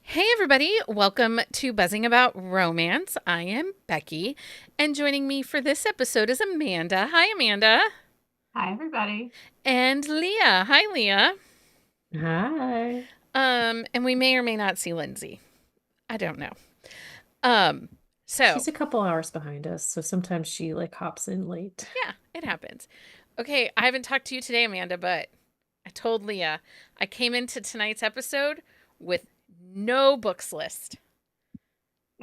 Hey, everybody. Welcome to Buzzing About Romance. I am Becky, and joining me for this episode is Amanda. Hi, Amanda. Hi, everybody. And Leah. Hi, Leah. Hi. And we may or may not see Lindsay. I don't know. Um, so She's a couple hours behind us, so sometimes she like hops in late. yeah, it happens. Okay, I haven't talked to you today, Amanda, but I told Leah I came into tonight's episode with no books list.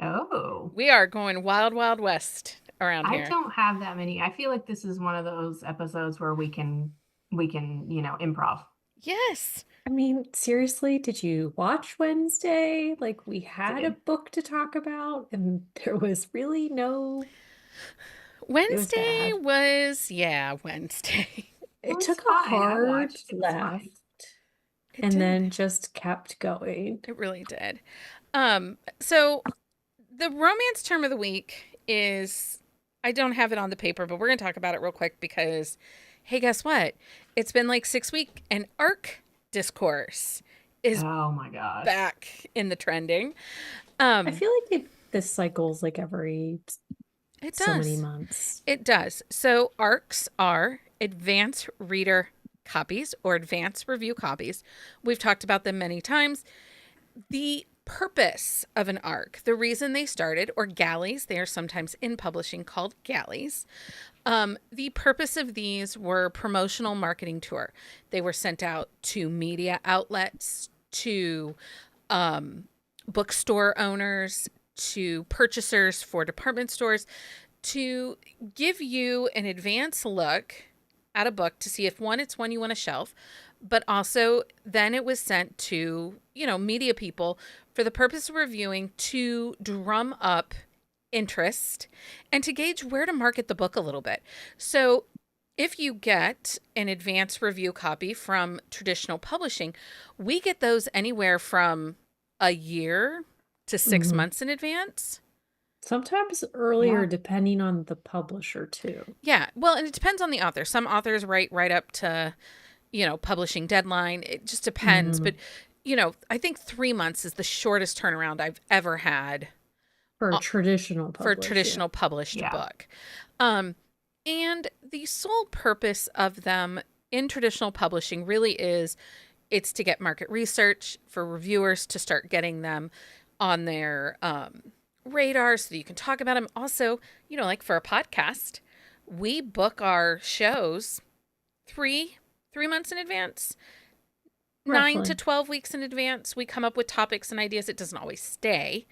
Oh, We are going wild, wild west around I here. don't have that many. I feel like this is one of those episodes where we can improv. Yes. I mean, seriously, did you watch Wednesday? Like, we had a Did. book to talk about, and there was really no, it was Wednesday bad. was, yeah, Wednesday. It It was took a fine. I hard watched. It was left fine. It and did. then just kept going. It really did. So the romance term of the week is, I don't have it on the paper, but we're going to talk about it real quick because, hey, guess what? It's been like 6 weeks and arc discourse is Oh my gosh. back in the trending. I Um, feel like this cycles like every it so many does. months. It does. So arcs are advanced reader copies or advanced review copies. We've talked about them many times. The purpose of an arc, the reason they started, or galleys, they are sometimes in publishing called galleys. The purpose of these were promotional marketing tour. They were sent out to media outlets, to um, bookstore owners, to purchasers for department stores, to give you an advance look at a book to see if one, it's one you want to shelf, but also then it was sent to, media people for the purpose of reviewing to drum up interest and to gauge where to market the book a little bit. So if you get an advance review copy from traditional publishing, we get those anywhere from a year to six Hmm. months in advance. Sometimes earlier, Yeah. depending on the publisher, too. Yeah, well, and it depends on the author. Some authors write right up to, publishing deadline. It just depends. But, Hmm. I think 3 months is the shortest turnaround I've ever had For a uh, traditional for a publish, yeah. traditional published Yeah. book. Um, and the sole purpose of them in traditional publishing really is it's to get market research for reviewers to start getting them on their radar so that you can talk about them. Also, like for a podcast, we book our shows three months in advance, 9 to 12 weeks in advance. We come up with topics and ideas. It doesn't always stay.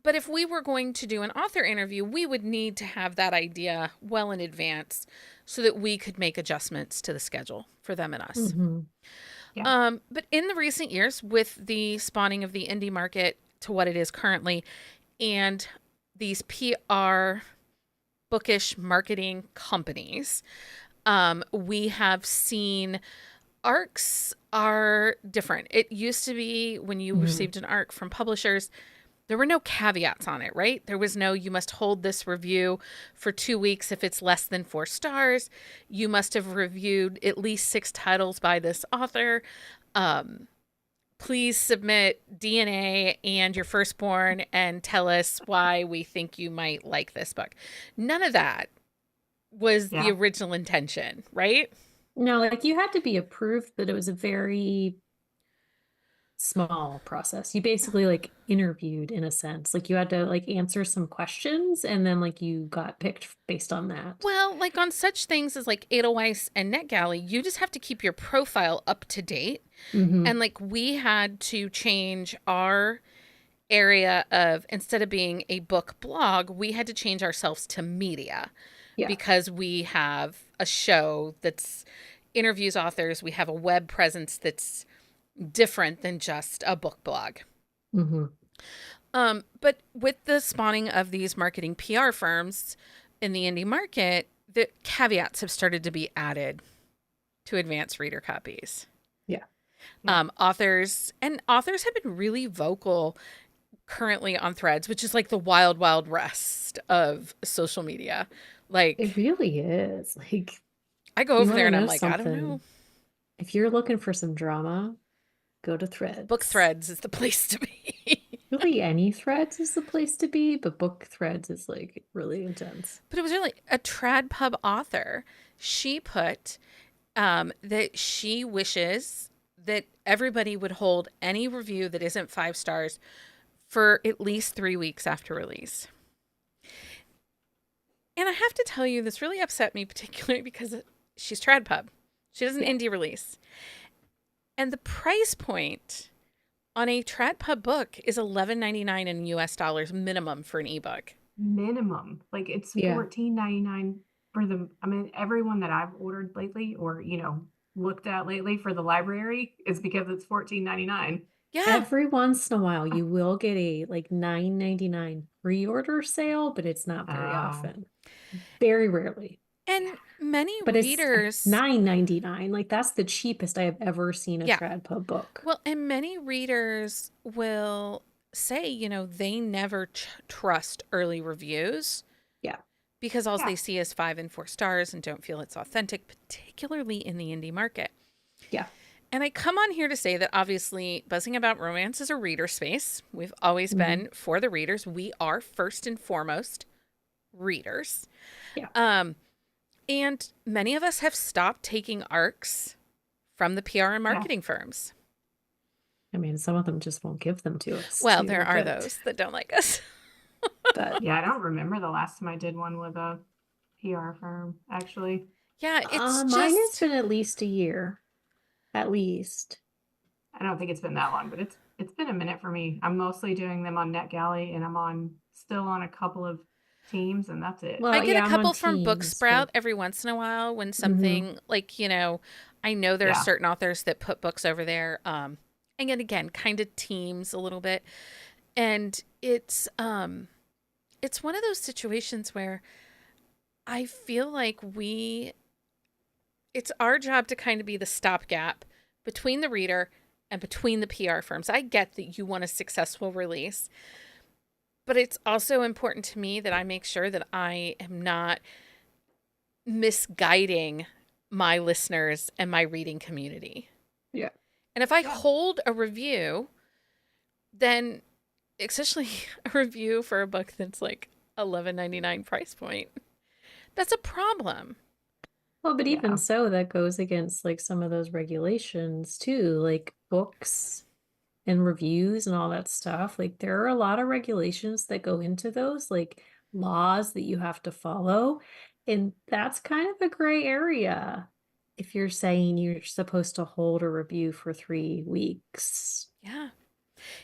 But if we were going to do an author interview, we would need to have that idea well in advance so that we could make adjustments to the schedule for them and us. Hmm. Yeah. But in the recent years, with the spawning of the indie market to what it is currently, and these PR bookish marketing companies, we have seen arcs are different. It used to be when you Hmm. received an arc from publishers, there were no caveats on it, right? There was no, you must hold this review for 2 weeks if it's less than 4 stars. You must have reviewed at least 6 titles by this author. Um, Please submit DNA and your firstborn and tell us why we think you might like this book. None of that was the Yeah. original intention, right? No, like you had to be approved, but it was a very small process. You basically like interviewed in a sense. Like you had to like answer some questions and then like you got picked based on that. Well, like on such things as like Edelweiss and NetGalley, you just have to keep your profile up to date. Hmm. And like we had to change our area of, instead of being a book blog, we had to change ourselves to media Yeah. because we have a show that's interviews authors. We have a web presence that's different than just a book blog. Hmm. But with the spawning of these marketing PR firms in the indie market, the caveats have started to be added to advanced reader copies. Yeah. Yeah. Authors have been really vocal currently on Threads, which is like the wild, wild west of social media. It Like, really is. Like I go you over want there to and I'm know like, I don't know. something. If you're looking for some drama, go to Threads. Book Threads is the place to be. Really, any Threads is the place to be, but Book Threads is like really intense. But it was really a trad pub author. She put that she wishes that everybody would hold any review that isn't 5 stars for at least 3 weeks after release. And I have to tell you, this really upset me, particularly because she's trad pub. She does an indie release. And the price point on a trad pub book is $11.99 in US dollars minimum for an ebook. Minimum. Like it's $14.99 for the, I mean, everyone that I've ordered lately or, looked at lately for the library is because it's $14.99. Yeah. Every once in a while, you will get a like $9.99 pre-order sale, but it's not very often. Very rarely. And many But readers... it's $9.99. Like that's the cheapest I have ever seen a trad pub book. Well, and many readers will say, they never trust early reviews. Yeah. Because all they see is 5 and 4 stars and don't feel it's authentic, particularly in the indie market. Yeah. And I come on here to say that obviously Buzzing About Romance is a reader space. We've always been for the readers. We are first and foremost readers. Yeah. And many of us have stopped taking ARCs from the PR and marketing firms. I mean, some of them just won't give them to us. Well, there are those that don't like us. But yeah, I don't remember the last time I did one with a PR firm, actually. Yeah, it's mine has been at least a year. At least. I don't think it's been that long, but it's been a minute for me. I'm mostly doing them on NetGalley, and I'm still on a couple of teams, and that's it. Well, I get a couple from Booksprout every once in a while when something like, I know there are certain authors that put books over there. And again, kind of teams a little bit. And it's one of those situations where I feel like it's our job to kind of be the stopgap between the reader and between the PR firms. I get that you want a successful release, but it's also important to me that I make sure that I am not misguiding my listeners and my reading community. Yeah. And if I hold a review, then especially a review for a book that's like $11.99 price point, that's a problem. Well, but even so, that goes against like some of those regulations too, like books and reviews and all that stuff. Like there are a lot of regulations that go into those, like laws that you have to follow. And that's kind of a gray area if you're saying you're supposed to hold a review for 3 weeks. Yeah.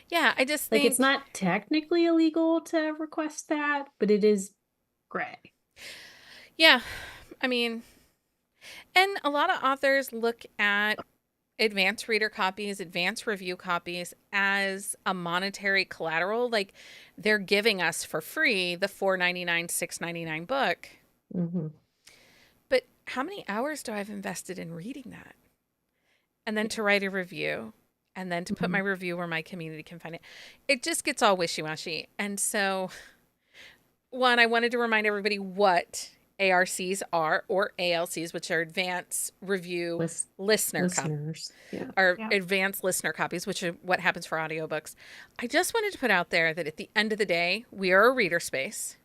Yeah, I just like think it's not technically illegal to request that, but it is gray. Yeah. I mean, and a lot of authors look at advanced reader copies, advanced review copies as a monetary collateral. Like they're giving us for free the $4.99, $6.99 book. But how many hours do I have invested in reading that? And then to write a review and then to put my review where my community can find it. It just gets all wishy-washy. And so, one, I wanted to remind everybody what ARCs are, or ALCs, which are advanced review listeners. Advanced listener copies, which are what happens for audiobooks. I just wanted to put out there that at the end of the day, we are a reader space,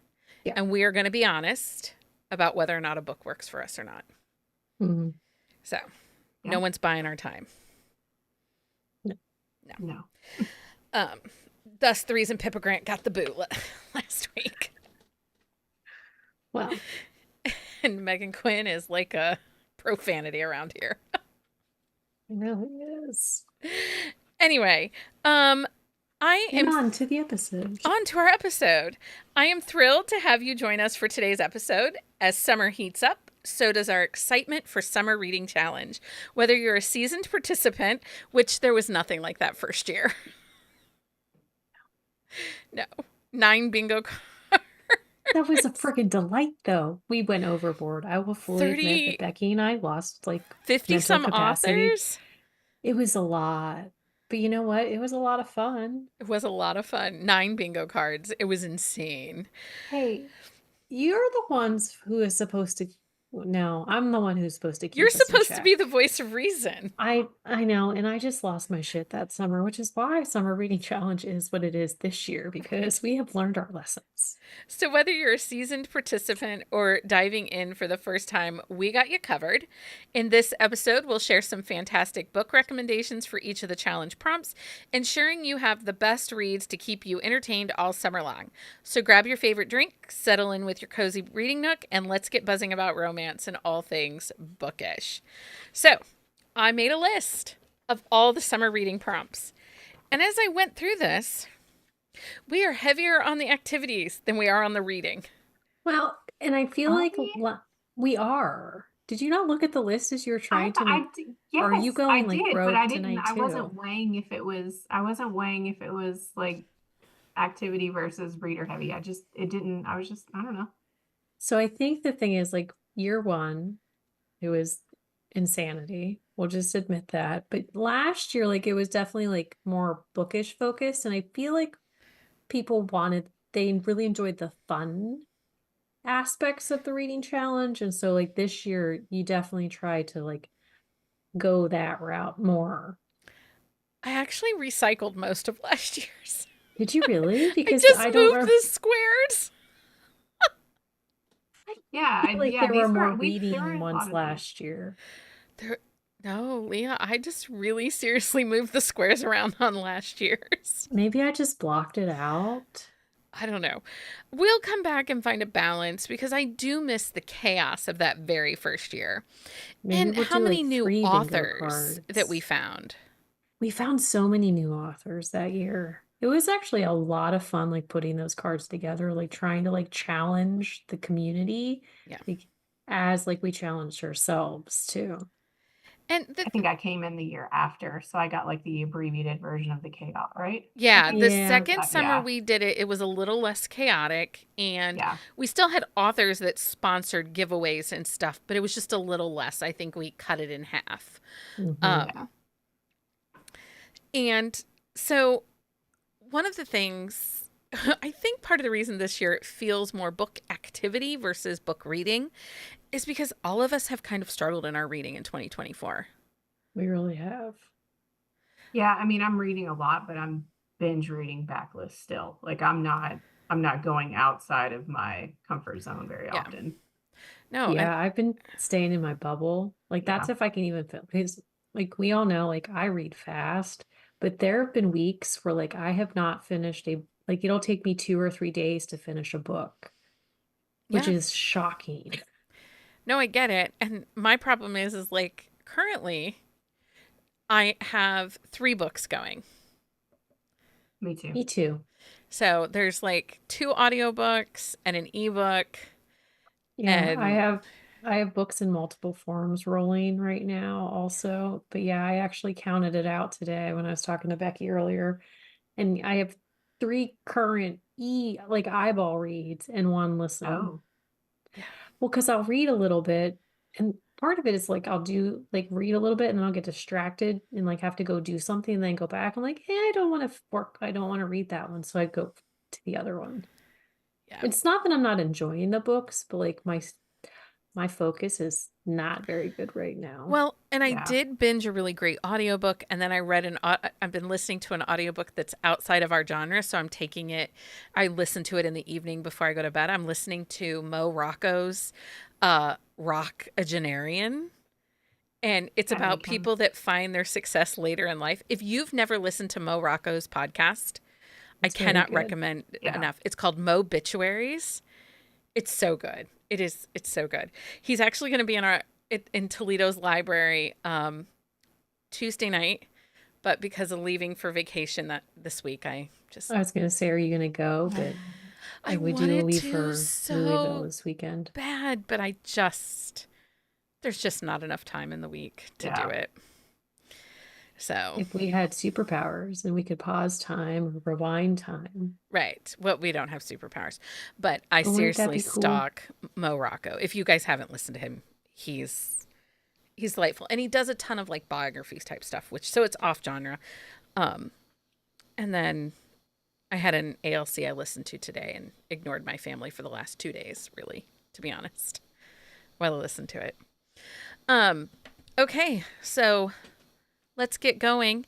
and we are going to be honest about whether or not a book works for us or not. So, no one's buying our time. No. Thus, the reason Pippa Grant got the boot last week. Well. And Megan Quinn is like a profanity around here. It really is. Anyway, on to the episode. On to our episode. I am thrilled to have you join us for today's episode. As summer heats up, so does our excitement for Summer Reading Challenge. Whether you're a seasoned participant, which there was nothing like that first year. No. 9 bingo cards. That was a freaking delight, though. We went overboard. I will fully admit that Becky and I lost like 50 some capacity. authors. It was a lot. But you know what? It was a lot of fun. It was a lot of fun. 9 bingo cards. It was insane. Hey, you're the ones who is supposed to No, I'm the one who's supposed to You're keep us in supposed to be check. the voice of reason. I know, and I just lost my shit that summer, which is why Summer Reading Challenge is what it is this year, because we have learned our lessons. So, whether you're a seasoned participant or diving in for the first time, we got you covered. In this episode, we'll share some fantastic book recommendations for each of the challenge prompts, ensuring you have the best reads to keep you entertained all summer long. So, grab your favorite drink, settle in with your cozy reading nook, and let's get buzzing about romance and all things bookish. So, I made a list of all the summer reading prompts. And as I went through this, we are heavier on the activities than we are on the reading. Well, and I feel Are like we? we are. Did you not look at the list as you were trying to make? Or are Yes, you I going like did, but rogue tonight I wasn't too? weighing if it was, I wasn't weighing if it was like activity versus reader heavy. It didn't, I don't know. So I think the thing is like year one, it was insanity. We'll just admit that. But last year, like it was definitely like more bookish focused. And I feel like they really enjoyed the fun aspects of the reading challenge. And so like this year, you definitely try to like go that route more. I actually recycled most of last year's. Did you really? I Because just I don't moved remember. the squares. Yeah, Like yeah, there were these more were, there were reading a ones lot of these. last year. There, no, Leah, I just really seriously moved the squares around on last year's. Maybe I just blocked it out. I don't know. We'll come back and find a balance because I do miss the chaos of that very first year. Maybe And we'll how do many like new 3 bingo authors that we cards. found. We found so many new authors that year. It was actually a lot of fun, like putting those cards together, like trying to like challenge the community, Yeah. like as like we challenged ourselves too. And I think I came in the year after, so I got like the abbreviated version of the chaos, right? I yeah, think. the Yeah, second summer Yeah, we did it, it was a little less chaotic and yeah. we still had authors that sponsored giveaways and stuff, but it was just a little less. I think we cut it in half. hmm Yeah. Um, and so one of the things I think part of the reason this year it feels more book activity versus book reading is because all of us have kind of struggled in our reading in 2024. we really have. Yeah, I mean, I'm reading a lot, but I'm binge reading backlist still. Like I'm not going outside of my comfort zone very Yeah. often. No, and Yeah, I've been staying in my bubble. Like Yeah. that's if I can even fit because like we all know, like I read fast, but there have been weeks where like I have not finished like it'll take me 2 or 3 days to finish a book, which yeah. is shocking. No, I get it. And my problem is like currently I have 3 books going. Me too. Me too. So there's like 2 audiobooks and an ebook Yeah, and I have books in multiple forms rolling right now also. But yeah, I actually counted it out today when I was talking to Becky earlier. And I have 3 current like eyeball reads and 1 listen. Oh, yeah. Well, because I'll read a little bit, and part of it is like I'll do like read a little bit and then I'll get distracted and like have to go do something and then go back. I'm like, hey, I don't want to work. I don't want to read that one. So I go to the other one. Yeah. It's not that I'm not enjoying the books, but like my focus is not very good right now. Well, and I yeah. did binge a really great audiobook and then I read I've been listening to an audiobook that's outside of our genre, so I'm taking it I listen to it in the evening before I go to bed. I'm listening to Mo Rocco's Rock a Genarian, and it's That about makes sense. people that find their success later in life. If you've never listened to Mo Rocco's podcast, I It's very cannot good. recommend it Yeah. enough. It's called Mo Obituaries. It's so good. It's so good. He's actually going to be in Toledo's library Tuesday night, but because of leaving for vacation this week, I just I was gonna say, are you gonna go? But I we do wanted leave to for Louisville so this weekend. bad, but there's just not enough time in the week to do Yeah. it. So, If we had superpowers and we could pause time or rewind time, right. Well, we don't have superpowers, but I but wouldn't that seriously be cool? stalk Mo Rocco. If you guys haven't listened to him, he's delightful, and he does a ton of like biographies type stuff, which so it's off genre. Um, and then I had an ALC I listened to today and ignored my family for the last 2 days, really, to be honest. while I listen to it. Okay, so let's get going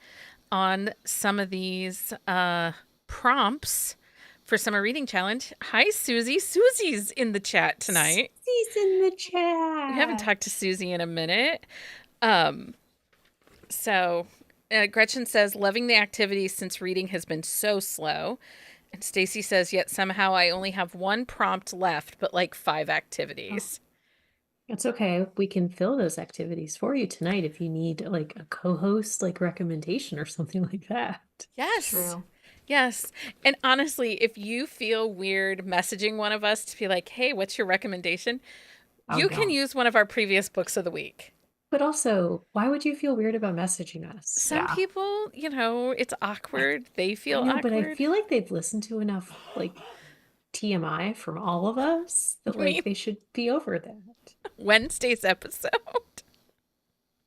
on some of these prompts for Summer Reading Challenge. Hi, Susie. Susie's in the chat tonight. Susie's in the chat. We haven't talked to Susie in a minute. So Gretchen says, loving the activity since reading has been so slow. And Stacy says, yet somehow I only have one prompt left, but like 5 activities. It's okay. We can fill those activities for you tonight if you need like a co-host like recommendation or something like that. Yes. True. Yes. And honestly, if you feel weird messaging one of us to be like, hey, what's your recommendation? You can use one of our previous books of the week. But also, why would you feel weird about messaging us? Some people, you know, it's awkward. They feel awkward. But I feel like they've listened to enough like TMI from all of us that like they should be over that. Wednesday's episode.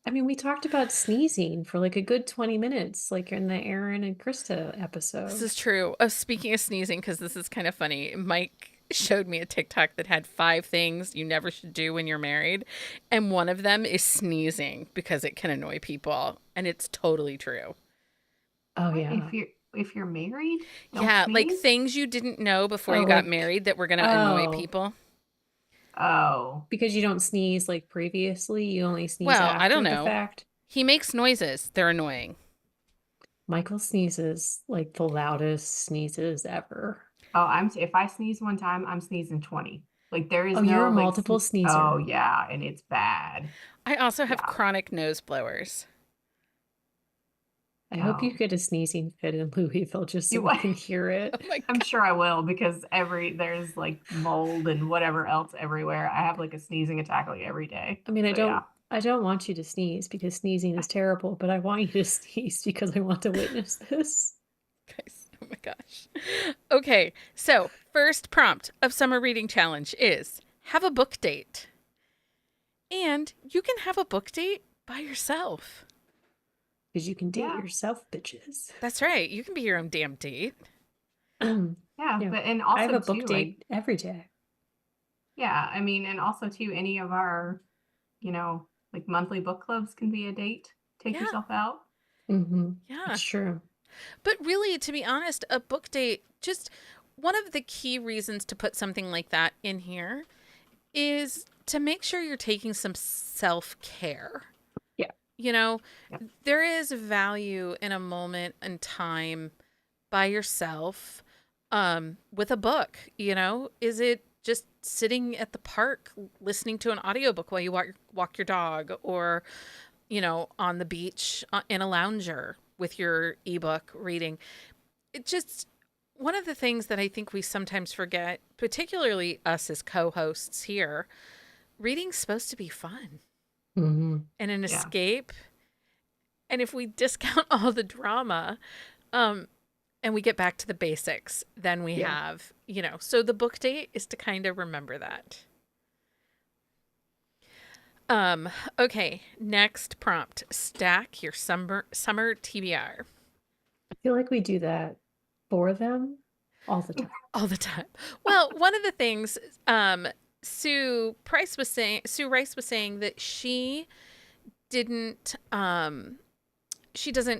I mean, we talked about sneezing for like a good 20 minutes, like in the Aaron and Krista episode. This is true. Speaking of sneezing, because this is kind of funny, Mike showed me a TikTok that had 5 things you never should do when you're married. And one of them is sneezing because it can annoy people. And it's totally true. Oh, yeah. If you're married? Yeah, sneeze? like things you didn't know before you got married that were going to annoy people. Oh. Because you don't sneeze like previously, you only sneeze after I don't the know. fact. He makes noises. They're annoying. Michael sneezes like the loudest sneezes ever. Oh, if I sneeze one time, I'm sneezing 20. Like there is you're a multiple sneezer. Oh yeah, and it's bad. I also have chronic nose blowers. I hope you get a sneezing fit in Louisville just so we can hear it. Oh my God. I'm sure I will because there's like mold and whatever else everywhere. I have like a sneezing attack like every day. I mean, I don't want you to sneeze because sneezing is terrible, but I want you to sneeze because I want to witness this. Guys, oh my gosh. Okay, so first prompt of Summer Reading Challenge is have a book date. And you can have a book date by yourself. Because you can date yourself, bitches. That's right. You can be your own damn date. But and also I have a book date every day. Yeah, I mean, and also too, any of our, like monthly book clubs can be a date. Take yourself out. Mm-hmm. Yeah, that's true. But really, to be honest, a book date, just one of the key reasons to put something like that in here is to make sure you're taking some self-care. There is value in a moment in time by yourself with a book. Is it just sitting at the park listening to an audiobook while you walk your dog, or on the beach in a lounger with your ebook reading? It just, one of the things that I think we sometimes forget, particularly us as co-hosts here, reading's supposed to be fun. Mm-hmm. And an escape. And if we discount all the drama and we get back to the basics, then we have, so the book date is to kind of remember that. Okay, next prompt. Stack your summer TBR. I feel like we do that for them all the time. All the time. Well, one of the things Sue Rice was saying that she doesn't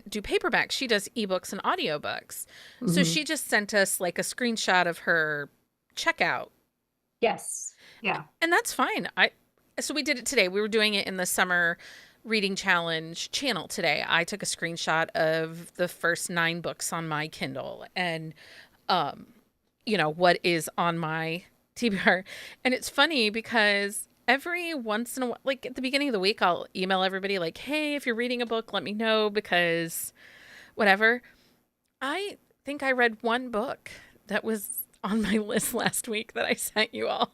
do paperbacks. She does ebooks and audiobooks. Mm-hmm. So she just sent us like a screenshot of her checkout. Yes. Yeah. And that's fine. So we did it today. We were doing it in the Summer Reading Challenge channel today. I took a screenshot of the first 9 books on my Kindle and what is on my TBR. And it's funny because every once in a while, like at the beginning of the week, I'll email everybody like, hey, if you're reading a book, let me know because whatever. I think I read one book that was on my list last week that I sent you all.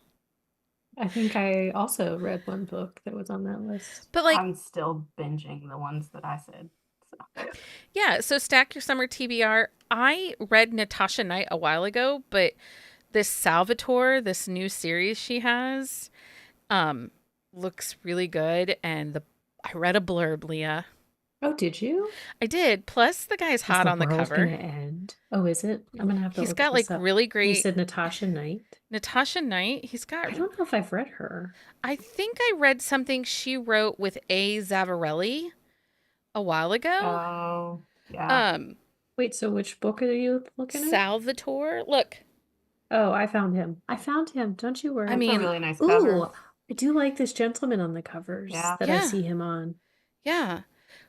I think I also read one book that was on that list. But like, I'm still binging the ones that I said. So. Yeah, so stack your summer TBR. I read Natasha Knight a while ago, but this Salvatore, this new series she has, looks really good. And I read a blurb, Leah. Oh, did you? I did. Plus, the guy's Is hot the on the world gonna cover. end? Oh, is it? I'm gonna have to He's look got like this up. really You great said Natasha Knight? Natasha Knight. He's got, I don't know if I've read her. I think I read something she wrote with A. Zavarelli a while ago. Oh, yeah. Um, Wait, so which book are you looking at? Salvatore. Look, Oh, I found him. I found him. Don't you I worry. That's a mean, really nice Ooh, cover. I do like this gentleman on the covers Yeah. that I yeah, see him on. yeah.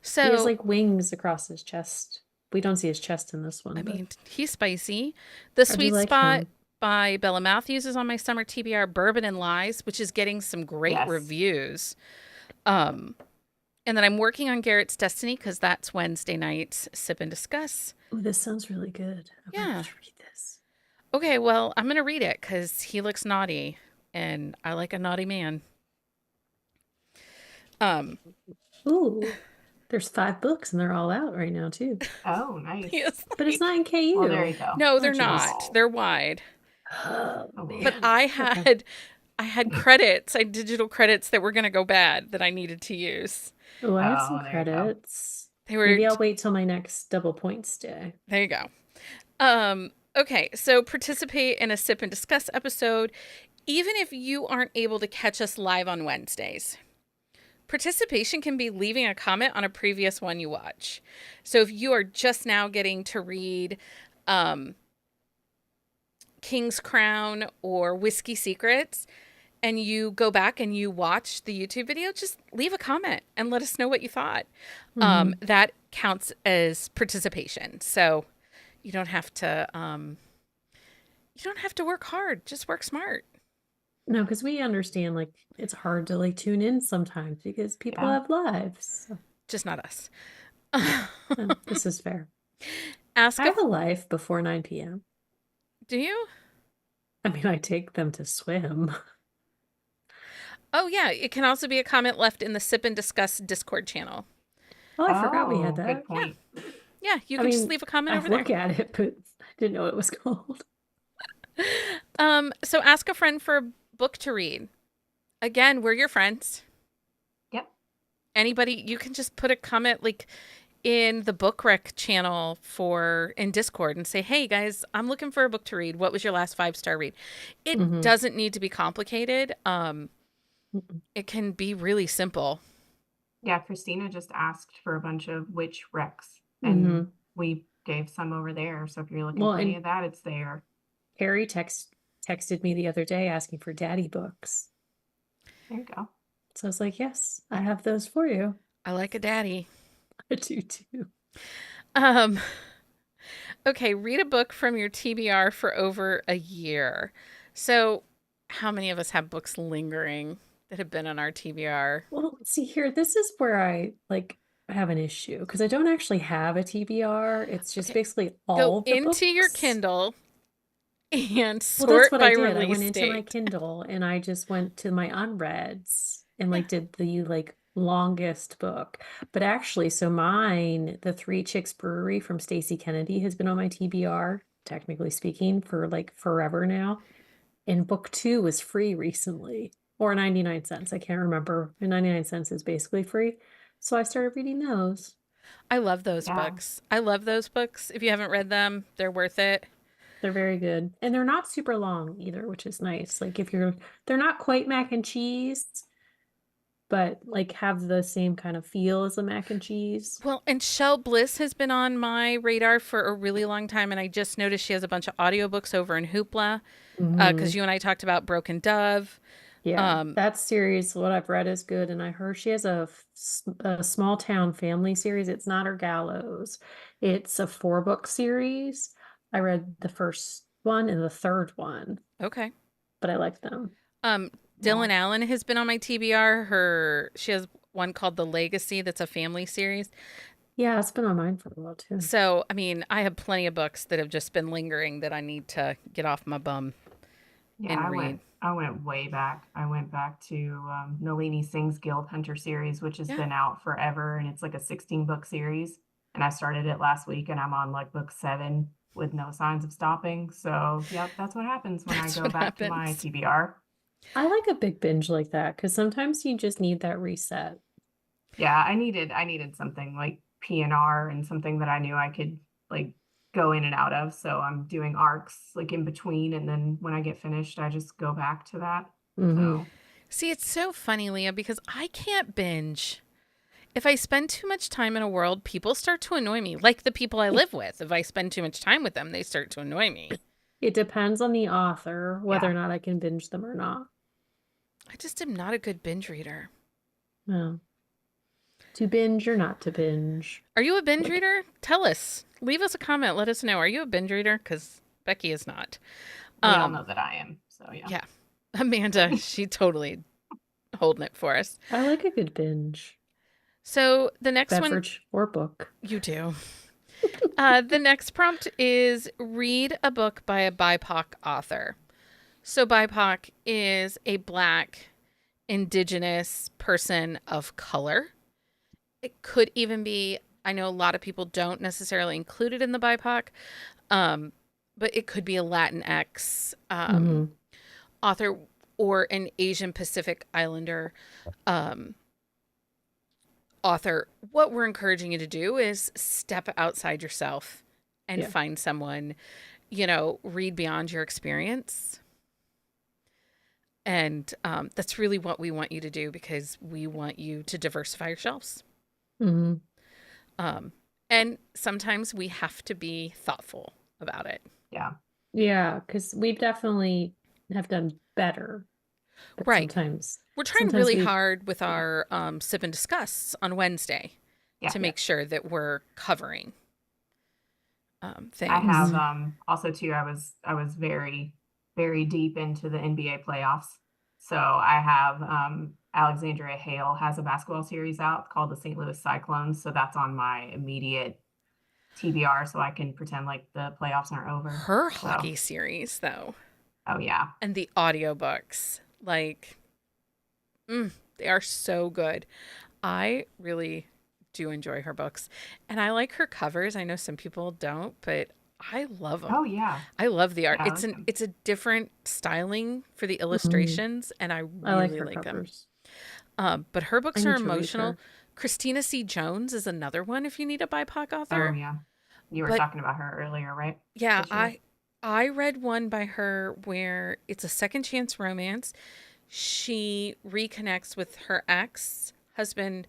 He has So, like wings across his chest. We don't see his chest in this I one, but mean, he's spicy. The I do Sweet like Spot him. by Bella Matthews is on my summer TBR. Bourbon and Lies, which is getting some great Yes. reviews. Um, and then I'm working on Garrett's Destiny because that's Wednesday nights. Sip and discuss. Oh, this sounds really good. I might have Yeah. to read this. Okay, well, I'm gonna read it because he looks naughty, and I like a naughty man. Um, Ooh, there's 5 books and they're all out right now too. Oh, nice. he is But it's like, not in Well, there KU. you go. no, Oh, they're jeez. not. They're wide. Oh, Oh, well. But man. I Okay. had credits, I had digital credits that were gonna go bad that I needed to use. Oh, I have some Oh, there you go. credits. They were Maybe I'll wait till my next double points day. there you go. Okay, so participate in a sip and discuss episode, even if you aren't able to catch us live on Wednesdays. Participation can be leaving a comment on a previous one you watch. So if you are just now getting to read um, King's Crown or Whiskey Secrets, and you go back and you watch the YouTube video, just leave a comment and let us know what you thought. Mhm. That counts as participation. So you don't have to work hard. Just work smart. No, because we understand like it's hard to like tune in sometimes because people Yeah. have lives. So, Just not us. no, this is fair. Ask I a have a life before 9 p.m. Do you? I mean, I take them to swim. Oh yeah, it can also be a comment left in the Sip and Discuss Discord channel. Oh, I forgot we had Oh, good that. point. Yeah, you I can just mean, leave a comment I over there. look at it, but I didn't know it was called. So ask a friend for a book to read. Again, we're your friends. Yep. Anybody, you can just put a comment like in the book rec channel in Discord and say, "Hey guys, I'm looking for a book to read. What was your last 5-star read?" It Mhm. doesn't need to be complicated. Mm-mm. It can be really simple. Yeah, Christina just asked for a bunch of witch recs, and Mhm. we gave some over there. So if you're looking Well, for any and of that, it's there. Harry texted me the other day asking for daddy books. There you go. So I was like, yes, I have those for you. I like a daddy. I do too. Um, okay, read a book from your TBR for over a year. So, how many of us have books lingering that have been on our TBR? Well, see here, this is where I like have an issue because I don't actually have a TBR. It's just Okay, basically go all the into your books. Kindle and Well, that's sort what I by did. I went release into my date. Kindle and I just went to my unreads and Yeah. like did the like longest book. But actually, so mine, The Three Chicks Brewery from Stacey Kennedy has been on my TBR, technically speaking, for like forever now. And book 2 was free recently, or 99 cents. I can't remember. And 99 cents is basically free. So I started reading those. I love those Yeah. books. I love those books. If you haven't read them, they're worth it. They're very good. And they're not super long either, which is nice. Like they're not quite mac and cheese, but like have the same kind of feel as a mac and cheese. Well, and Shell Bliss has been on my radar for a really long time, and I just noticed she has a bunch of audiobooks over in Hoopla because Mhm. you and I talked about Broken Dove. Yeah, Um, that series, what I've read is good. And I heard she has a small town family series. It's not her gallows. It's a 4-book series. I read the first one and the third one, okay. but I like them. Um, Yeah. Dylan Allen has been on my TBR. She has one called The Legacy that's a family series. Yeah, it's been on mine for a while too. So, I mean, I have plenty of books that have just been lingering that I need to get off my bum Yeah, and read. I went way back. I went back to Nalini Singh's Guild Hunter series, which has Yeah. been out forever, and it's like a 16-book series. And I started it last week, and I'm on like book 7 with no signs of stopping. So, yep, that's what happens when I That's go what back to my happens. TBR. I like a big binge like that because sometimes you just need that reset. Yeah, I needed something like PNR and something that I knew I could like go in and out of. So I'm doing arcs like in between, and then when I get finished, I just go back to that. Mm-hmm. So See, it's so funny, Leah, because I can't binge. If I spend too much time in a world, people start to annoy me. Like the people I live with. If I spend too much time with them, they start to annoy me. It depends on the author whether yeah, or not I can binge them or not. I just am not a good binge reader. No. To binge or not to binge. Are you a binge reader? Tell us. Leave us a comment. Let us know. Are you a binge reader? Because Becky is not. we all Um, know that I am. So yeah. yeah. Amanda, she totally holding it for us. I like a good binge. So the next one, Beverage or book. you do. The next prompt is read a book by a BIPOC author. So BIPOC is a Black, Indigenous person of color. It could even be, I know a lot of people don't necessarily include it in the BIPOC, but it could be a Latinx Mm-hmm. author or an Asian Pacific Islander author. What we're encouraging you to do is step outside yourself and Yeah. find someone, read beyond your experience. And that's really what we want you to do because we want you to diversify your shelves. Mm-hmm. And sometimes we have to be thoughtful about it. Yeah. Yeah, because we definitely have done better. But Right. sometimes We're trying really we hard with our sip and discuss on Wednesday Yeah. to make sure that we're covering things. I have Mhm. also too, I was very, very deep into the NBA playoffs. So I have Alexandria Hale has a basketball series out called the St. Louis Cyclones. So that's on my immediate TBR so I can pretend like the playoffs aren't over. Her So hockey series, though, oh yeah. and the audiobooks, like, they are so good. I really do enjoy her books, and I like her covers. I know some people don't, but I love them. Oh yeah. I love the art. Yeah, I like them. It's a different styling for the Mhm. illustrations, and I I like really her like them. covers. But her I books are need to read emotional. her. Christina C. Jones is another one if you need a BIPOC Oh author. yeah. You were But talking about her earlier, right? yeah, This year. I read one by her where it's a second chance romance. She reconnects with her ex husband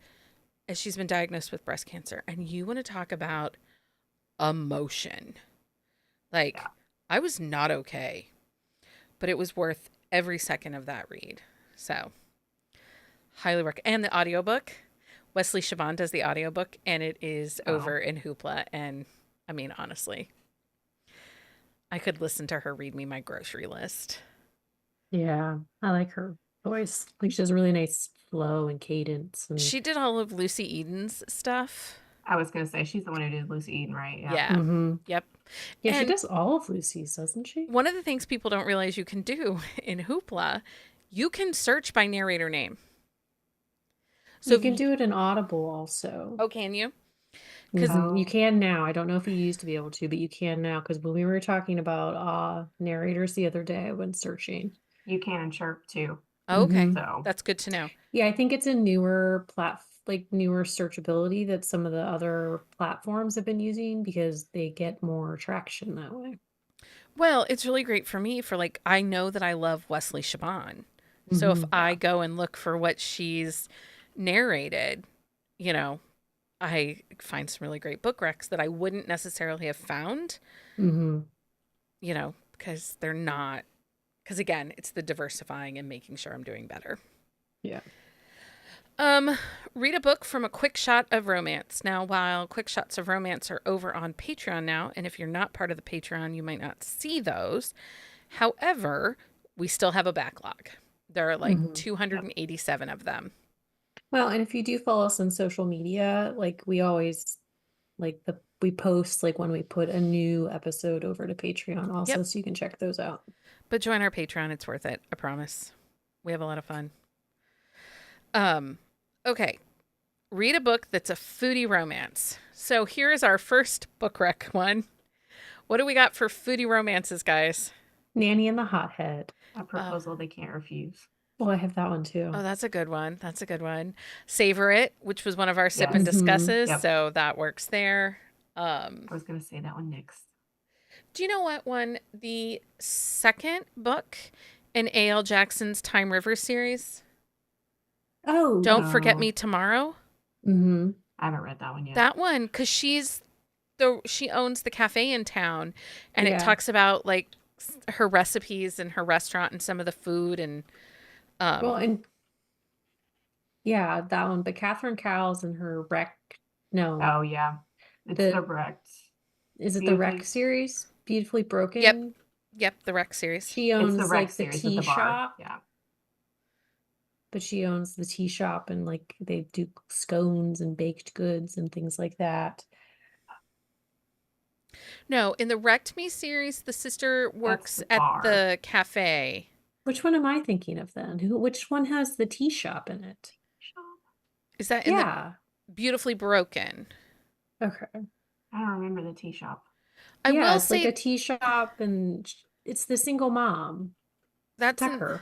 as she's been diagnosed with breast cancer. And you want to talk about emotion. Yeah. Like, I was not okay, but it was worth every second of that read. So, highly recommend. And the audiobook. Wesley Shaban does the audiobook, and it is Oh. over in Hoopla. And I mean, honestly, I could listen to her read me my grocery list. Yeah, I like her voice. Like she has a really nice flow and cadence and She did all of Lucy Eden's stuff. I was gonna say she's the one who did Lucy Eden, right? Yeah. Yeah. hmm Yep. Yeah, she And does all of Lucy's, doesn't she? one of the things people don't realize you can do in Hoopla, you can search by narrator name. So, You can do it in Audible also. oh, can you? Because You Oh, can now. I don't know if you used to be able to, but you can now. Because when we were talking about narrators the other day, I went searching. you can in Chirp too. okay, So that's good to know. Yeah, I think it's a newer newer searchability that some of the other platforms have been using because they get more traction that way. Well, it's really great for me for like I know that I love Wesley Shaban. So if hmm I yeah. go and look for what she's narrated, you know, I find some really great book recs that I wouldn't necessarily have found, hmm because they're not because again, it's the diversifying and making sure I'm doing better. Yeah. Um, read a book from a quick shot of romance. Now, while quick shots of romance are over on Patreon now, and if you're not part of the Patreon, you might not see those. However, we still have a backlog. There are like hmm 287 of them. Well, and if you do follow us on social media, like we always we post like when we put a new episode over to Patreon also, Yep. so you can check those out. But join our Patreon. It's worth it. I promise. We have a lot of fun. Um, okay. Read a book that's a foodie romance. So here is our first book rec one. What do we got for foodie romances, guys? Nanny and the Hothead. A Uh, proposal they can't refuse. Oh, I have that one too. Oh, that's a good one. That's a good one. Savor It, which was one of our sip and Yes. discusses, Yep. so that works there. I was gonna say that one next. Do you know what one? The second book in A.L. Jackson's Time River series, Oh, Don't Forget Oh, Me Tomorrow. mm-hmm. I haven't read that one yet. That one, because she owns the cafe in town, and it Yeah. talks about like her recipes and her restaurant and some of the food and Well, um and yeah, that one. But Catherine Cowles and her wreck. No, Oh yeah, it's the the wrecked, is it the wreck beautifully. series? Beautifully yep, Broken. yep, the Rex series. She It's the owns wrecked like the series with tea the bar. shop, Yeah. but she owns the tea shop and like they do scones and baked goods and things like that. No, in the Wrecked Me series, the sister That's works the at bar. the cafe. Which one am I thinking of then? Which one has the tea shop in it? Shop? Is that in the Yeah. Beautifully Broken? Okay. I don't remember the tea shop. I Yeah, will it's like a say tea shop and it's the single mom, that's an Tucker.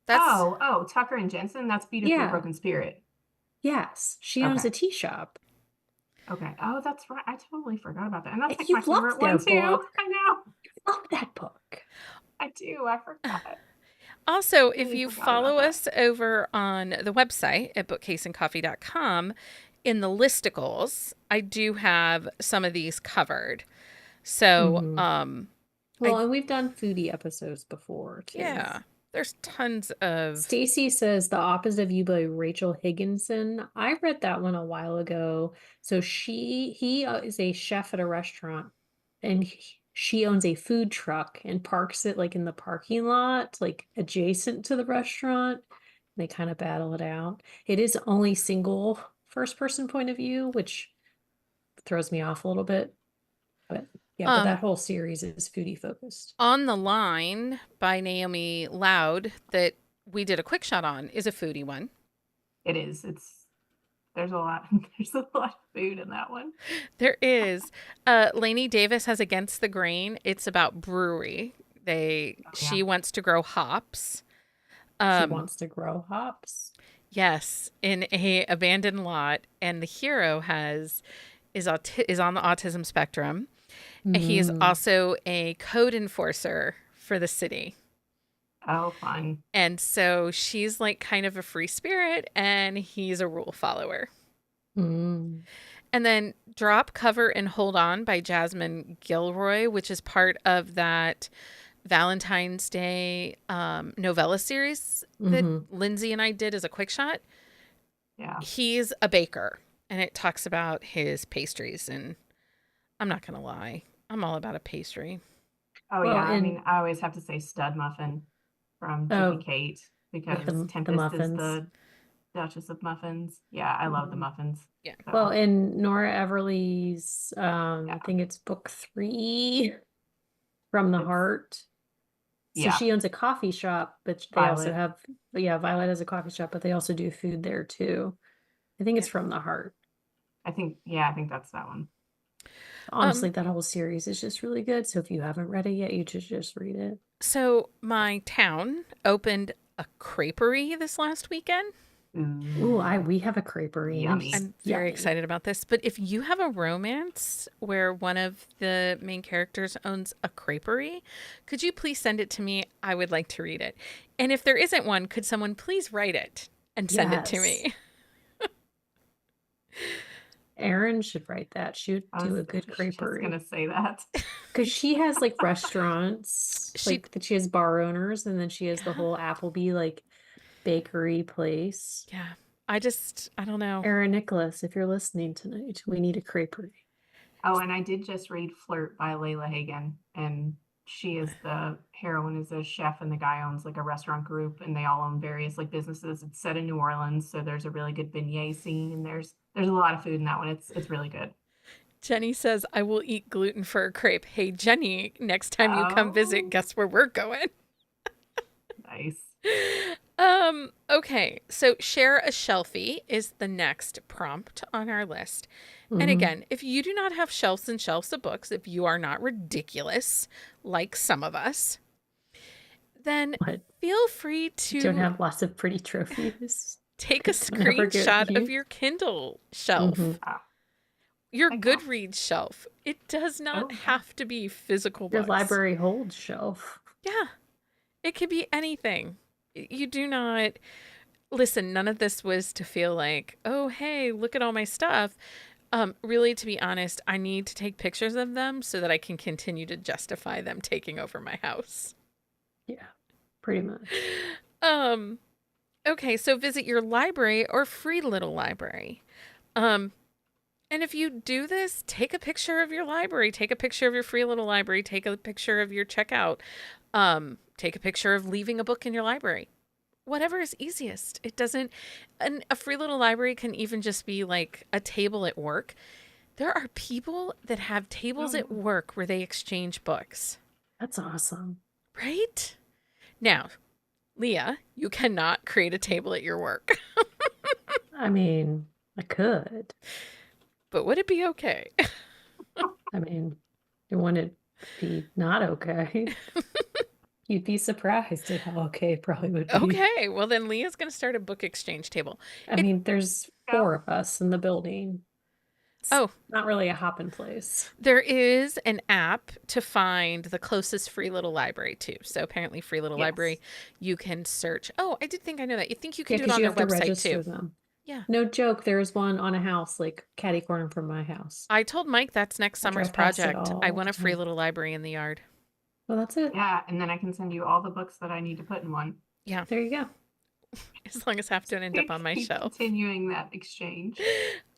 that's Oh, Tucker and Jensen. That's Beautifully Yeah. Broken Spirit. Yes, she owns Okay. a tea shop. Okay. Oh, that's right. I totally forgot about that. And that's And like you my love favorite their one too. book. I know. Love that book. I do. I forgot. also if Really you forgot about follow that. us over on the website at bookcaseandcoffee.com in the listicles, I do have some of these covered. So, Hmm. Well, I and we've done foodie episodes before too. yeah, there's tons of Stacy says The Opposite of You by Rachel Higginson. I read that one a while ago. So he is a chef at a restaurant and she owns a food truck and parks it like in the parking lot, like adjacent to the restaurant. They kind of battle it out. It is only single first person point of view, which throws me off a little bit. But yeah, but that um whole series is foodie focused. On the Line by Naomi Loud that we did a quick shot on is a foodie one. It is. There's a lot. There's a lot of food in that one. There is. Lainey Davis has Against the Grain. It's about brewery. Oh yeah. She wants to grow hops. She Um, wants to grow hops. yes, in a abandoned lot, and the hero is on the autism spectrum. He is Mm. also a code enforcer for the city. Oh, fun. And so she's like kind of a free spirit and he's a rule follower. Mm. And then Drop, Cover, and Hold On by Jasmine Gilroy, which is part of that Valentine's Day novella series that Hmm. Lindsay and I did as a quick shot. Yeah. He's a baker and it talks about his pastries. And I'm not going to lie, I'm all about a pastry. Oh Well, yeah. I and mean, I always have to say stud muffin from Jiffy oh, Kate with because the Tempest is muffins. the Duchess of Muffins. Yeah, I love the Mhm. muffins. Yeah. Well, So and Nora Everly's, I yeah, think it's book 3 from the it's Heart. So yeah, she owns a coffee shop, but they also Violet. have, yeah, Violet has a coffee shop, but they also do food there too. I think Yeah. it's from the Heart. I think that's that one. Honestly, Um, that whole series is just really good. So if you haven't read it yet, you should just read it. so my town opened a creperie this last weekend. Ooh, Ooh, we have a creperie and yummy. it's I'm very yummy. excited about this. But if you have a romance where one of the main characters owns a creperie, could you please send it to me? I would like to read it. And if there isn't one, could someone please write it and send it to Yes. me? Erin should write that. She would I do was a good just creperie. gonna say that. Because she has like restaurants, She, like that she has bar owners, and then she has the yeah, whole Applebee like bakery place. yeah. I don't know. Erin Nicholas, if you're listening tonight, we need a creperie. Oh, and I did just read Flirt by Layla Hagen, and she is the heroine is a chef, and the guy owns like a restaurant group, and they all own various like businesses. It's set in New Orleans, so there's a really good beignet scene, and there's a lot of food in that one. It's really good. Jenny says, I will eat gluten for a crepe. Hey, Jenny, next time you come visit, Oh, guess where we're going? nice. Okay, so share a shelfie is the next prompt on our list. And Hmm. again, if you do not have shelves and shelves of books, if you are not ridiculous like some of us, then What? feel free You don't to have lots of pretty trophies take a that don't ever get screenshot of used? your Kindle shelf, Mhm. Oh, your like that. Goodreads shelf. It does not Oh, yeah. have to be physical Your books. library holds shelf. Yeah, it could be anything. You do not listen. None of this was to feel like, oh, hey, look at all my stuff. Really, to be honest, I need to take pictures of them so that I can continue to justify them taking over my house. Yeah, pretty much. Okay, so visit your library or free little library. Um, and if you do this, take a picture of your library, take a picture of your free little library, take a picture of your checkout, take a picture of leaving a book in your library. Whatever is easiest. It doesn't, and a free little library can even just be like a table at work. There are people that have tables at work where they exchange books, That's awesome. right? Now, Leah, you cannot create a table at your work, I mean, I could. but would it be okay? I mean, it wouldn't be not okay. You'd be surprised at how okay it probably would be. Okay, well then Leah's going to start a book exchange table. I mean, there's 4 of us in the building. It's Oh, not really a hopping place. there is an app to find the closest free little library too. So apparently free little Yes. library, you can search. Oh, I did think I know that. You think you can Yeah, do it because on you their have to website register too. them. Yeah. No joke, there's one on a house, like catty corner from my house. I told Mike that's next I summer's drive past it project. I all want the a free time. little library in the yard. Well, that's it. Yeah, and then I can send you all the books that I need to put in one. Yeah, There you go. as long as half don't end up on my Keep shelf. Continuing that exchange.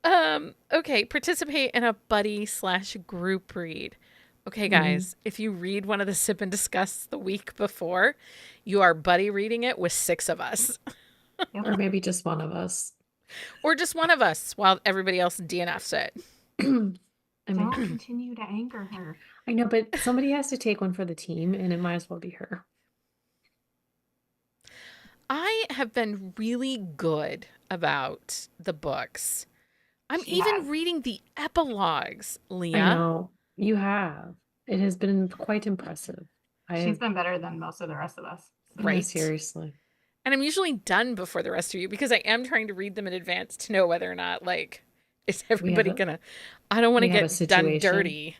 Okay, participate in a buddy/group read. Okay, Mhm. guys, if you read one of the sip and discuss the week before, you are buddy reading it with 6 of us. Yep. Or maybe just one of us. Or just one of us while everybody else DNFs it. I mean, Don't continue to anger her. I know, but somebody has to take one for the team, and it might as well be her. I have been really good about the books. I'm She even has. reading the epilogues, Leah. I know you have. It has been quite impressive. She's been better than most of the rest of us. Yeah, Right. seriously. And I'm usually done before the rest of you because I am trying to read them in advance to know whether or not, like, is everybody a- gonna. I don't want to we have a get done situation. dirty.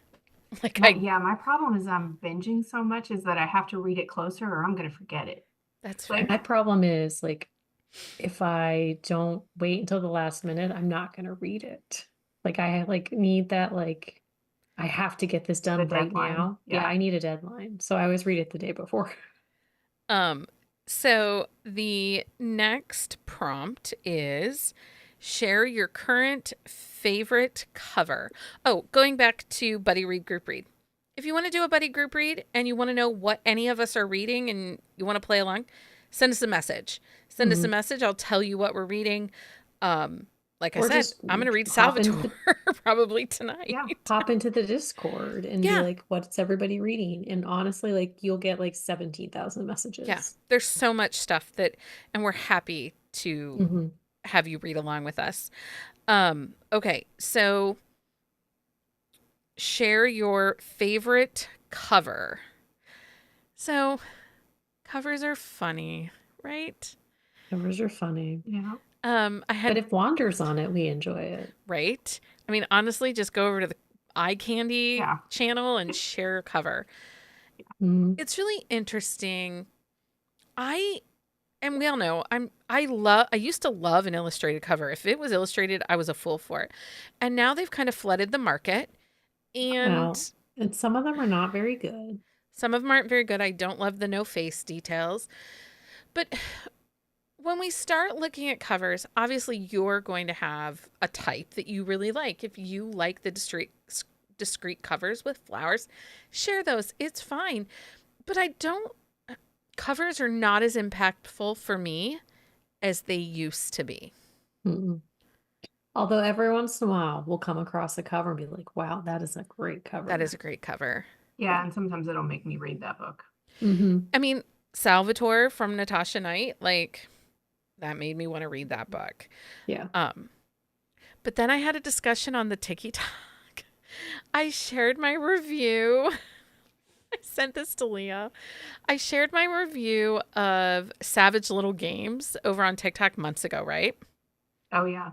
Like, Yeah, my problem is I'm binging so much is that I have to read it closer or I'm going to forget it. that's Like- fair. My problem is like if I don't wait until the last minute, I'm not gonna read it. Like I need that I have to get this done The right deadline, now. Yeah, yeah. I need a deadline. So I always read it the day before. So the next prompt is share your current favorite cover. Oh, going back to buddy read, group read. If you want to do a buddy group read and you want to know what any of us are reading and you want to play along, send us a message. Send us a message. I'll tell you what we're reading. Like I Or said, just I'm going to read hop into Salvatore probably tonight. Yeah. Hop into the Discord and Yeah. be like, what's everybody reading? And honestly, like you'll get like 17,000 messages. Yeah. There's so much stuff that, and we're happy to Mhm. have you read along with us. Okay, so share your favorite cover. So covers are funny, right? Covers are funny. Yeah. I had But if Wander's on it, we enjoy it. right. I mean, honestly, just go over to the Eye Candy Yeah. channel and share a cover. Mhm. It's really interesting. And we all know I used to love an illustrated cover. If it was illustrated, I was a fool for it. And now they've kind of flooded the market. And Well, and some of them are not very good. some of them aren't very good. I don't love the no face details. But when we start looking at covers, obviously you're going to have a type that you really like. If you like the discreet covers with flowers, share those. It's fine. But covers are not as impactful for me as they used to be. Mm-mm. Although every once in a while we'll come across a cover and be like, wow, that is a great cover. That is a great cover. Yeah, and sometimes it'll make me read that book. Mhm. I mean, Salvatore from Natasha Knight, like that made me want to read that book. Yeah. But then I had a discussion on the TikTok. I shared my review I sent this to Leah. I shared my review of Savage Little Games over on TikTok months ago, right? Oh yeah.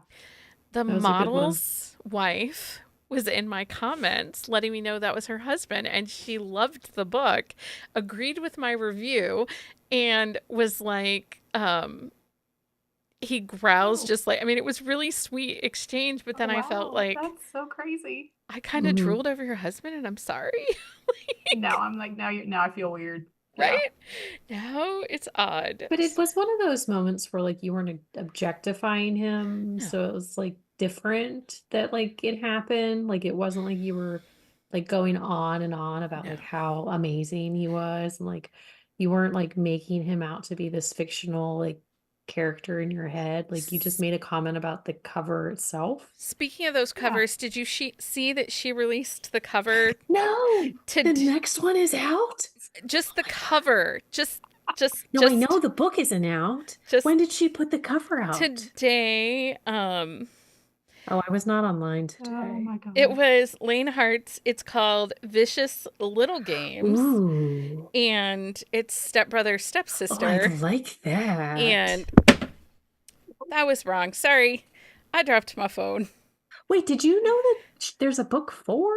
The That was a good one. model's wife was in my comments letting me know that was her husband, and she loved the book, agreed with my review, and was like, he growls Oh, just like, I mean, it was really sweet exchange, but oh then I felt wow. like That's so crazy. I kind of Mhm. drooled over your husband and I'm sorry. Now I'm like, now I feel weird. Yeah. Right? No, it's odd. But it was one of those moments where like you weren't objectifying him, No. so it was like different that like it happened. Like it wasn't like you were like going on and on about No. like how amazing he was, and like you weren't like making him out to be this fictional like character in your head. Like you just S- made a comment about the cover itself. Speaking of those Yeah. covers, did you see that she released the cover No, to the next one is out. just Oh the my God. cover, just No, I know just the book isn't out. just When did she put the cover out? today. Oh, I was not online Oh today. my It gosh. was Lane Hart's. It's called Vicious Little Games, Ooh. and it's stepbrother Oh, I stepsister. like that. And that was wrong. Sorry, I dropped my phone. Wait, did you know that there's a book four?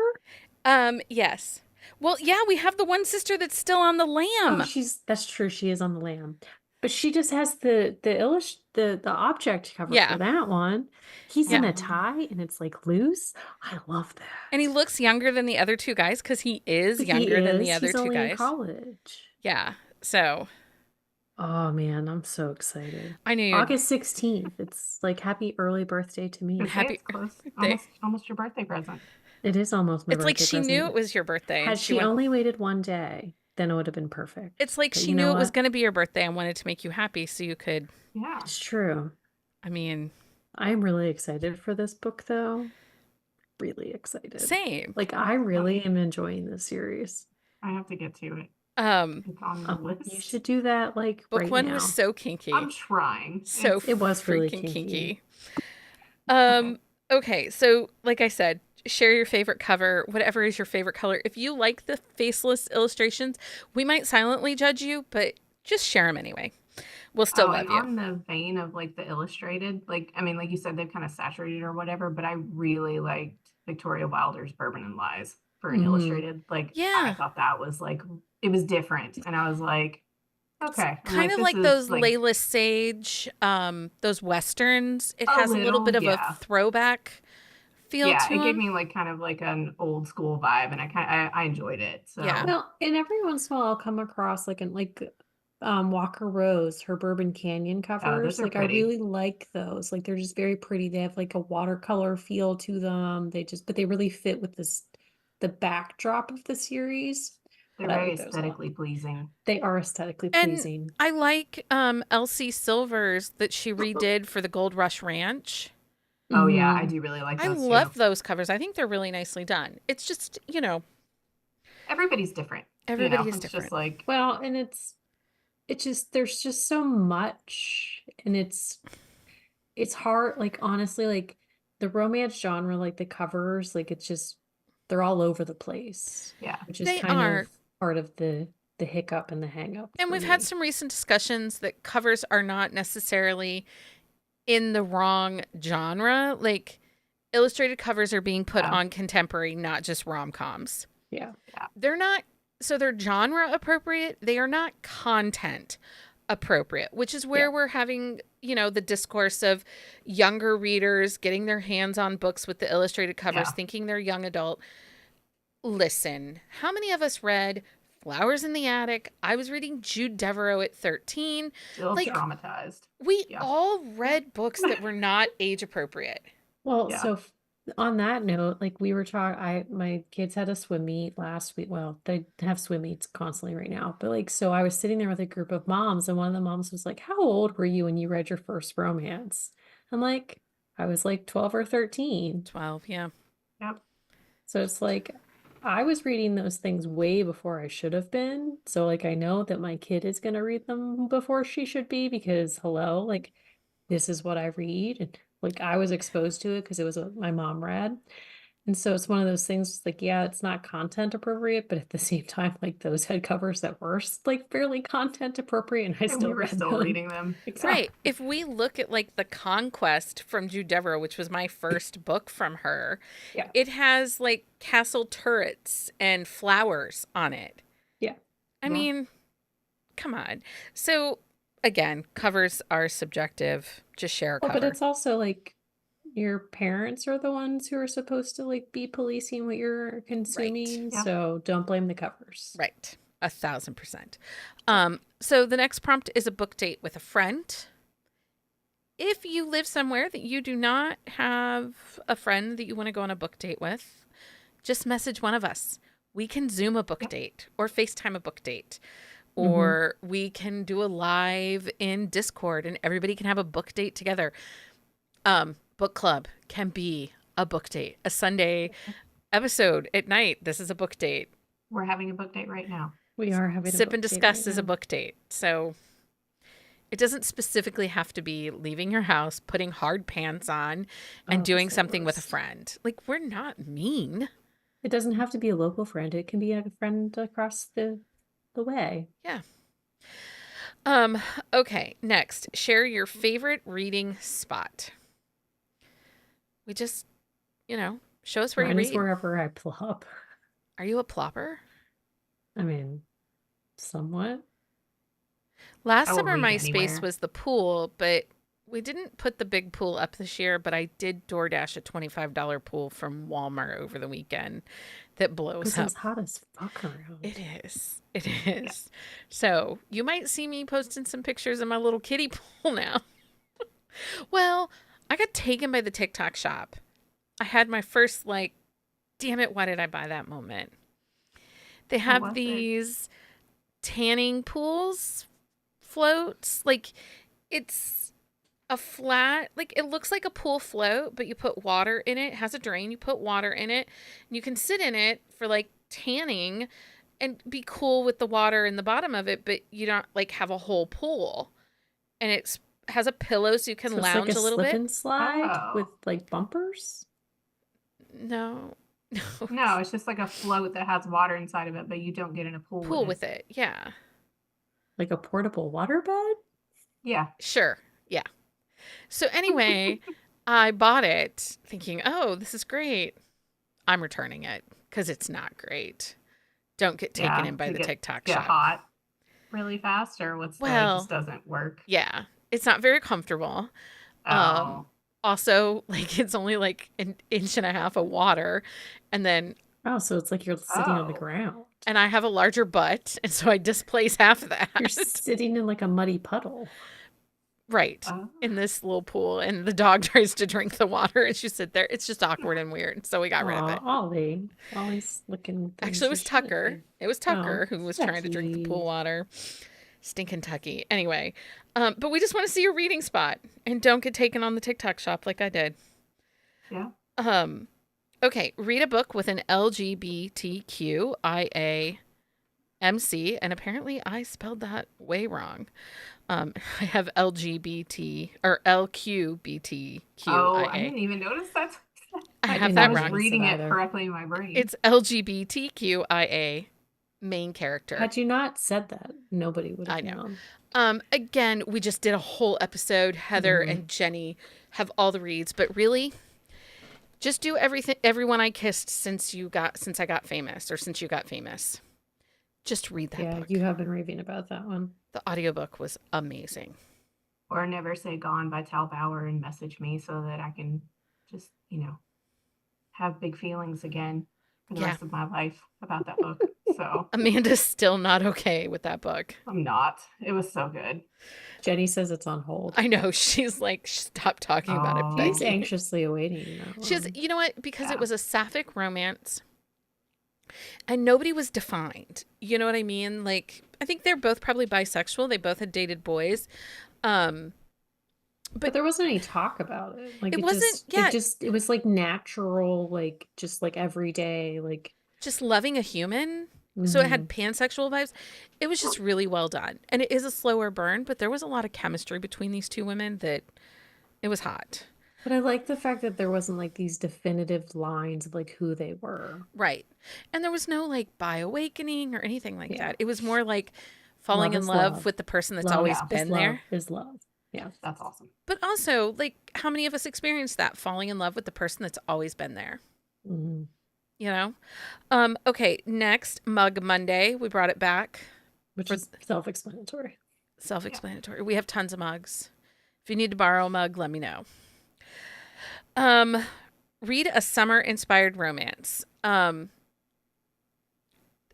Yes. Well, yeah, we have the one sister that's still on the Oh, lamb. that's true. She is on the lamb, but she just has the object cover for Yeah, that one. He's in yeah. a Oh, tie and it's like loose. I love And he that. looks younger than the other two guys because he is He younger than the is. other He's two only in guys. college. Yeah. So Oh man, I'm so excited. I knew you'd August 16th. It's like happy early birthday to I was me. gonna say happy it's close. birthday. Almost your birthday present. It is almost my It's like birthday she knew it present. was your birthday and Had she she went, only waited one day, then it would have been perfect. it's like But she you know knew it was what? going to be your birthday and wanted to make you happy so you could, Yeah. It's true. I mean, I'm really excited for this book, though. Really excited. same. Like, I Um, really am enjoying this series. I have to get to it. Um, It's on the You list. should do that, like, book right one was now. so kinky. I'm trying. So It's It was really freaking kinky. kinky. okay. Okay, so like I said, share your favorite cover, whatever is your favorite color. If you like the faceless illustrations, we might silently judge you, but just share them anyway. We'll still Oh, and love you. on the vein of like the illustrated, like I mean, like you said, they've kind of saturated or whatever, but I really liked Victoria Wilder's Bourbon and Lies for an Hmm. illustrated. Like I Yeah. thought that was like it was different. And I was like, It's okay. I'm kind like, of this like is those like Layla Sage, those westerns. It a has a little little, bit of a yeah. throwback feel Yeah, to it gave them. me like kind of like an old school vibe and I enjoyed it. Yeah. So Well, and every once in a while I'll come across like Walker Rose, her Bourbon Canyon those covers. are Like I pretty. really like those. Like they're just very pretty. They have like a watercolor feel to them. But they really fit with the backdrop of the series. They're But I very like those a lot. aesthetically pleasing. They are aesthetically And pleasing. I like Elsie Silver's that she redid for the Gold Rush Ranch. Oh yeah, I Hmm. do really like I those too. love those covers. I think they're really nicely done. It's just, Everybody's different, everybody is it's just different. like Well, and it's just there's just so much, and it's hard. Like honestly, like the romance genre, like the covers, like it's just they're all over the place, yeah. which is They kind are. of part of the hiccup and the hang up And for we've had me. some recent discussions that covers are not necessarily in the wrong genre. Like illustrated covers are being put Yeah. on contemporary, not just rom-coms. Yeah. They're not, so they're genre appropriate. They are not content appropriate, which is Yeah. where we're having, the discourse of younger readers getting their hands on books with the illustrated covers, Yeah. thinking they're young adult. Listen, how many of us read Flowers in the Attic? I was reading Jude Devereaux at 13. Still Like, traumatized. we Yeah. all read books that were not age appropriate. Well, Yeah. so on that note, like we were talking, my kids had a swim meet last week. Well, they have swim meets constantly right now, but like, so I was sitting there with a group of moms, and one of the moms was like, "How old were you when you read your first romance?" I'm like, "I was like 12 or 13." 12, yeah. Yep. So it's like I was reading those things way before I should have been. So like I know that my kid is going to read them before she should be, because hello, like this is what I read, and like I was exposed to it because it was what my mom read. And so it's one of those things like, yeah, it's not content appropriate, but at the same time, like those head covers that were like fairly content appropriate, and I And we still were read still them. reading them. Exactly. Right. If we look at like The Conquest from Jude Devereux, which was my first book from her, Yeah. it has like castle turrets and flowers on it. Yeah. I Yeah. mean, come on. So again, covers are subjective. Just share a Well, cover. but it's also like your parents are the ones who are supposed to like be policing what you're consuming. Yeah. So don't blame the covers. Right. 1,000%. So the next prompt is a book date with a friend. If you live somewhere that you do not have a friend that you want to go on a book date with, just message one of us. We can Zoom a book Yep. date or FaceTime a book date. Or we can do a live in Discord and everybody can have a book date together. Book club can be a book date. A Sunday episode at night. This is a book date. We're having a book date right now. We are having a Sip book and date discuss right is a now. book date. So it doesn't specifically have to be leaving your house, putting hard pants on, and Oh, doing that's the something with a worst. friend. Like, we're not mean. It doesn't have to be a local friend. It can be a friend across the way. Yeah. Okay, next. Share your favorite reading spot. We just, show us where Mine you is read. wherever I plop. Are you a plopper? I mean, somewhat. Last I will summer, read my space anywhere. was the pool, but we didn't put the big pool up this year, but I did DoorDash a $25 pool from Walmart over the weekend that blows Because up. it's hot as fuck around. It is. It is. So you might see me posting some pictures of my little kiddie pool now. Well, I got taken by the TikTok shop. I had my first, like, damn it, why did I buy that moment? They What have was it? these tanning pools, floats. Like, it's a flat, like, it looks like a pool float, but you put water in it. It has a drain. You put water in it. And you can sit in it for, like, tanning and be cool with the water in the bottom of it, but you don't, like, have a whole pool. And it has a pillow so you can So it's lounge like a a little slip bit. and slide Oh. with like bumpers. No. No, it's just like a float that has water inside of it, but you don't get in a pool, Pool with it. Yeah. Like a portable waterbed? Yeah. Sure. Yeah. So anyway, I bought it thinking, oh, this is great. I'm returning it because it's not great. Don't get taken Yeah, in by to the get TikTok get shop. hot really fast, or what's the, it Well, just doesn't work. Yeah. It's not very comfortable. Oh. Also, like, it's only like an inch and a half of water. And then, Oh, so it's like you're sitting on the Oh. ground. and I have a larger butt. And so I displace half of that. You're sitting in like a muddy puddle. Right. Oh. In this little pool. And the dog tries to drink the water and she sit there. It's just awkward and weird. So we got rid of it. Ollie's looking. Actually, it was Tucker. It was Tucker who was trying to drink the Tucky. pool water. Stinking Tucky. Anyway, but we just want to see your reading spot and don't get taken on the TikTok shop like I did. Yeah. Okay, read a book with an LGBTQIA MC, and apparently I spelled that way wrong. I have LGBT or LQBTQIA. Oh, I didn't even notice that. I have didn't that I was notice wrong. reading it either. correctly in my brain. It's LGBTQIA main character. Had you not said that, nobody would have I know. known. Again, we just did a whole episode. Heather Mhm. and Jenny have all the reads, but really, just do everyone I kissed since I got famous, or since you got famous. Just read that Yeah, book. you have been raving about that one. The audiobook was amazing. Or Never Say Gone by Tal Bauer and message me so that I can just, have big feelings again for the Yeah. rest of my life about that book. So Amanda's still not okay with that book. I'm not. It was so good. Jenny says it's on hold. I know. She's like, stop talking about it, Oh. She's Becky. anxiously awaiting that She's, one. you know what? Because Yeah. it was a sapphic romance and nobody was defined. You know what I mean? Like, I think they're both probably bisexual. They both had dated boys. But there wasn't any talk about it. Like It wasn't- yeah. it was like natural, like just like everyday, like Just loving a human. So it mhm. had pansexual vibes. It was just really well done. And it is a slower burn, but there was a lot of chemistry between these two women that it was hot. But I like the fact that there wasn't like these definitive lines of like who they were. Right. And there was no like bi awakening or anything like Yeah. that. It was more like falling Love in is love love. with the person that's Love always Yeah. is been love there. is love. Yeah. That's awesome. But also, like, how many of us experience that falling in love with the person that's always been there? Hmm. You know? Okay, next, Mug Monday. We brought it back Which for is self-explanatory. self-explanatory. We have tons of mugs. If you need to borrow a mug, let me know. Read a summer-inspired romance.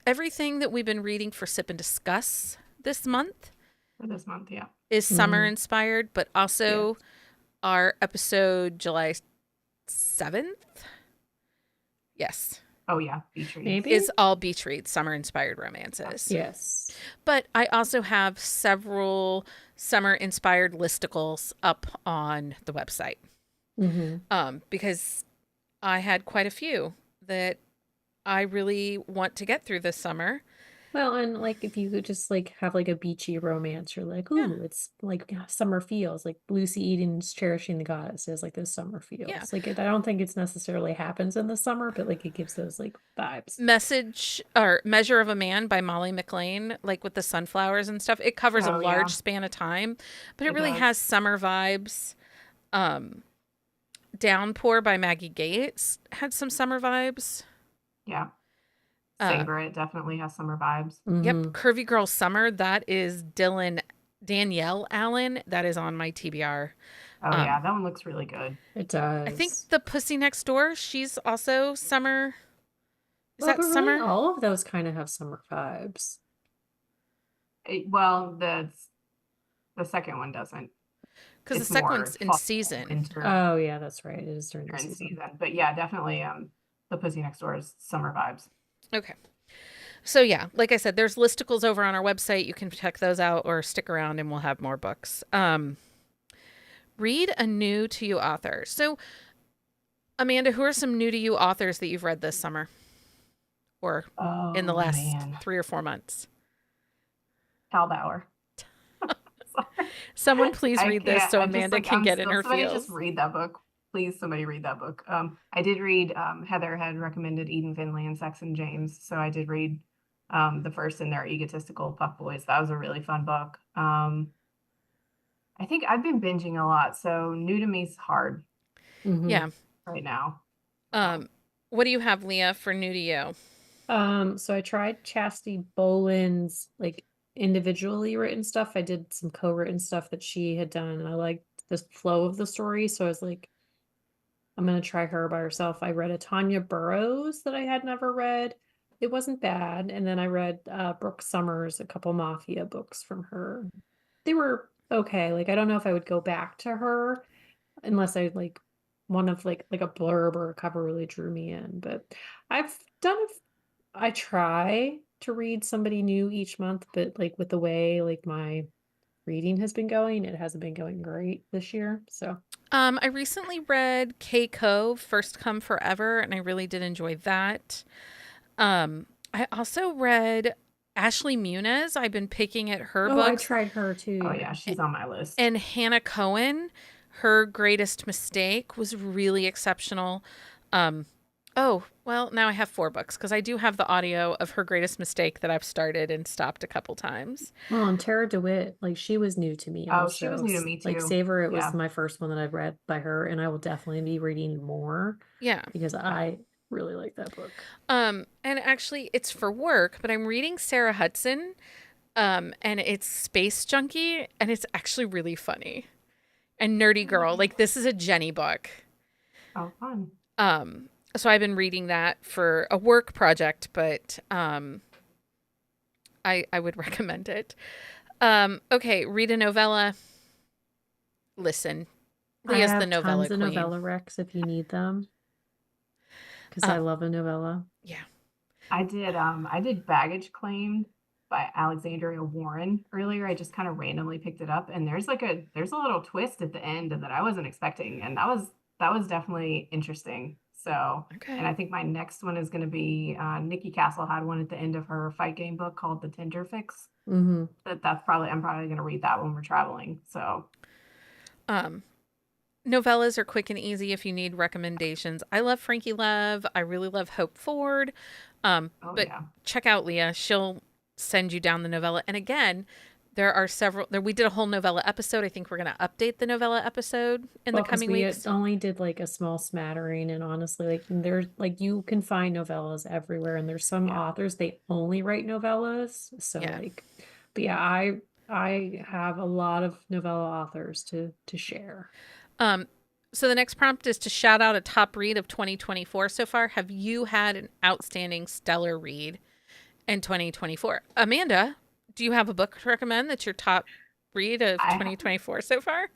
Everything that we've been reading for Sip and Discuss this month For this month, yeah. is summer inspired, but also our episode July 7th. Yes. Oh yeah, beach reads. Maybe? Is all beach reads, summer inspired romances. Yes. But I also have several summer inspired listicles up on the website. Because I had quite a few that I really want to get through this summer. Well, and like if you could just like have like a beachy romance, you're like, ooh, it's like summer feels. Like Lucy Eden's Cherishing the Goddess is like those summer feels. Yeah. Like I don't think it's necessarily happens in the summer, but like it gives those like vibes. Message or Measure of a Man by Molly McLean, like with the sunflowers and stuff. It covers a large span of time, but it really has summer vibes. Downpour by Maggie Gates had some summer vibes. Yeah. Savor It definitely has summer vibes. Yep. Curvy Girl Summer. That is Danielle Allen. That is on my TBR. Oh yeah, that one looks really good. It does. I think the Pussy Next Door, she's also summer. Is well, that but really summer? all of those kind of have summer vibes. Well, the second one doesn't. Because the It's second more one's in fall, season. winter. Oh yeah, that's right. It is during the in season. But yeah, definitely the Pussy Next Door is summer vibes. Okay. So yeah, like I said, there's listicles over on our website. You can check those out or stick around and we'll have more books. Read a new to you author. So Amanda, who are some new to you authors that you've read this summer? Or in the last 3 or 4 months? Hal Bauer. Someone please read this so Amanda can get in her somebody feels. Just read that book. Please, somebody read that book. I did read, Heather had recommended Eden Finley and Sex and James. So I did read the first in their Egotistical Puck Boys. That was a really fun book. I think I've been binging a lot. So new to me is hard. Yeah. Right now. What do you have, Leah, for new to you? So I tried Chastity Boland's like individually written stuff. I did some co-written stuff that she had done, and I liked the flow of the story. So I was like, I'm gonna try her by herself. I read a Tanya Burroughs that I had never read. It wasn't bad. And then I read Brooke Summers, a couple mafia books from her. They were okay. Like I don't know if I would go back to her unless I like one of like a blurb or a cover really drew me in. But I've done I try to read somebody new each month, but like with the way like my reading has been going, it hasn't been going great this year. So I recently read K Cove, First Come Forever, and I really did enjoy that. I also read Ashley Muniz. I've been picking at her books. I tried her too. Oh yeah, she's on my list. And Hannah Cohen, Her Greatest Mistake was really exceptional. Oh, well, now I have 4 books because I do have the audio of Her Greatest Mistake that I've started and stopped a couple times. Well, and Tara DeWitt, like she was new to me. Oh, she was new to me too. Like Savor It was my first one that I've read by her, and I will definitely be reading more. Yeah. Because I really like that book. And actually it's for work, but I'm reading Sarah Hudson, and it's Space Junkie, and it's actually really funny. And Nerdy Girl. Like this is a Jenny book. Oh, fun. So I've been reading that for a work project, but I would recommend it. Okay, read a novella. Listen. Leah's the novella queen. I have tons of novella recs if you need them. Because I love a novella. Yeah. I did Baggage Claim by Alexandria Warren earlier. I just kind of randomly picked it up, and there's a little twist at the end that I wasn't expecting, and that was definitely interesting. So, and I think my next one is going to be Nikki Castle had one at the end of her fight game book called The Tinder Fix. I'm probably going to read that when we're traveling. So, novellas are quick and easy if you need recommendations. I love Frankie Love. I really love Hope Ford. Oh But yeah. check out Leah. She'll send you down the novella. And again, there are several there we did a whole novella episode. I think we're going to update the novella episode in the Well, because coming we weeks. only did like a small smattering, and honestly, like there's like you can find novellas everywhere, and there's some Yeah. authors they only write novellas. So Yeah. like, but yeah, I have a lot of novella authors to share. Um so the next prompt is to shout out a top read of 2024 so far. Have you had an outstanding stellar read in 2024? Amanda, do you have a book to recommend that's your top read of I 2024 so far?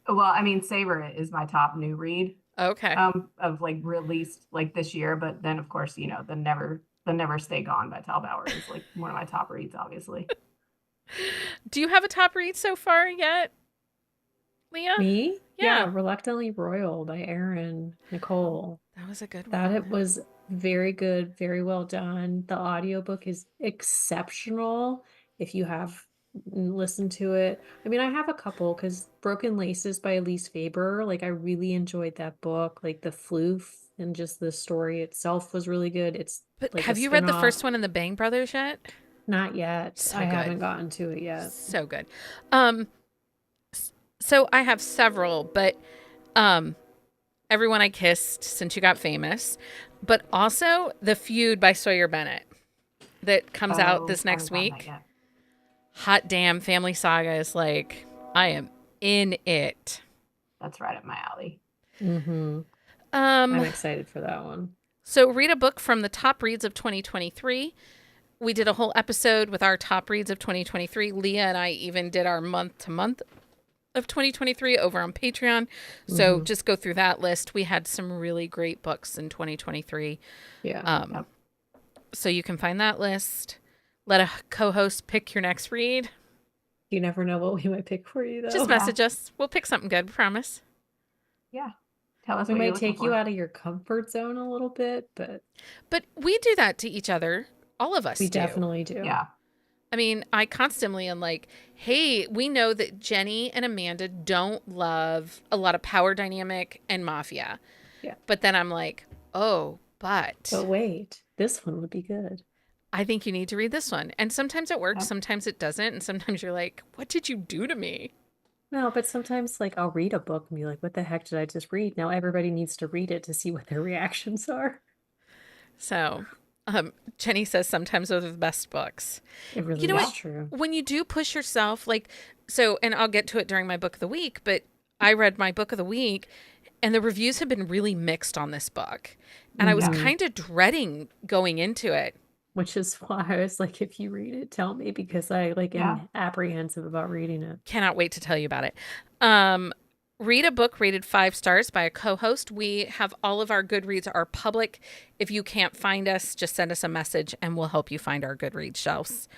well, I mean, Savor It is my top new read Okay. of like released like this year, but then of course, the Never Stay Gone by Tal Bauer is like one of my top reads, obviously. Do you have a top read so far yet, Leah? Me? Yeah, Yeah. Reluctantly Royal by Erin Nicole. That was a good That it one. was very good, very well done. The audiobook is exceptional if you have listened to it. I mean, I have a couple because Broken Laces by Elise Faber, like I really enjoyed that book. Like the floof and just the story itself was really good. It's But like a have you read the spin-off. first one in the Bang Brothers yet? Not yet. So I good. haven't gotten to it yet. So good. Um so I have several, but Everyone I Kissed Since You Got Famous, but also The Feud by Sawyer Bennett that comes out this I next haven't gotten that week. yet. Hot damn, Family Saga is like, I am in it. That's right up my alley. Mm-hmm. I'm Um excited for that one. so read a book from the top reads of 2023. We did a whole episode with our top reads of 2023. Leah and I even did our month to month of 2023 over on Patreon. So Mhm. just go through that list. We had some really great books in 2023. Yeah. Yep. So you can find that list. Let a co-host pick your next read. You never know what we might pick for you though. Just Yeah. message us. We'll pick something good, promise. Yeah. Tell us We what you're might looking take you for. out of your comfort zone a little bit, but But we do that to each other. All of us we do. definitely do. Yeah. I mean, I constantly am like, hey, we know that Jenny and Amanda don't love a lot of power dynamic and mafia. Yeah. But then I'm like, oh, but But wait, this one would be good. I think you need to read this one. And sometimes it works, Yep. sometimes it doesn't. And sometimes you're like, what did you do to me? No, but sometimes like I'll read a book and be like, what the heck did I just read? Now everybody needs to read it to see what their reactions are. So, Jenny says sometimes those are the best books. It really You know is what? true. When you do push yourself, like, so, and I'll get to it during my book of the week, but I read my book of the week and the reviews have been really mixed on this book. And I was Mhm. kind of dreading going into it. Which is why I was like, if you read it, tell me because I like Yeah. am apprehensive about reading it. Cannot wait to tell you about it. Read a book rated 5 stars by a co-host. We have all of our Goodreads are public. If you can't find us, just send us a message and we'll help you find our Goodreads shelves.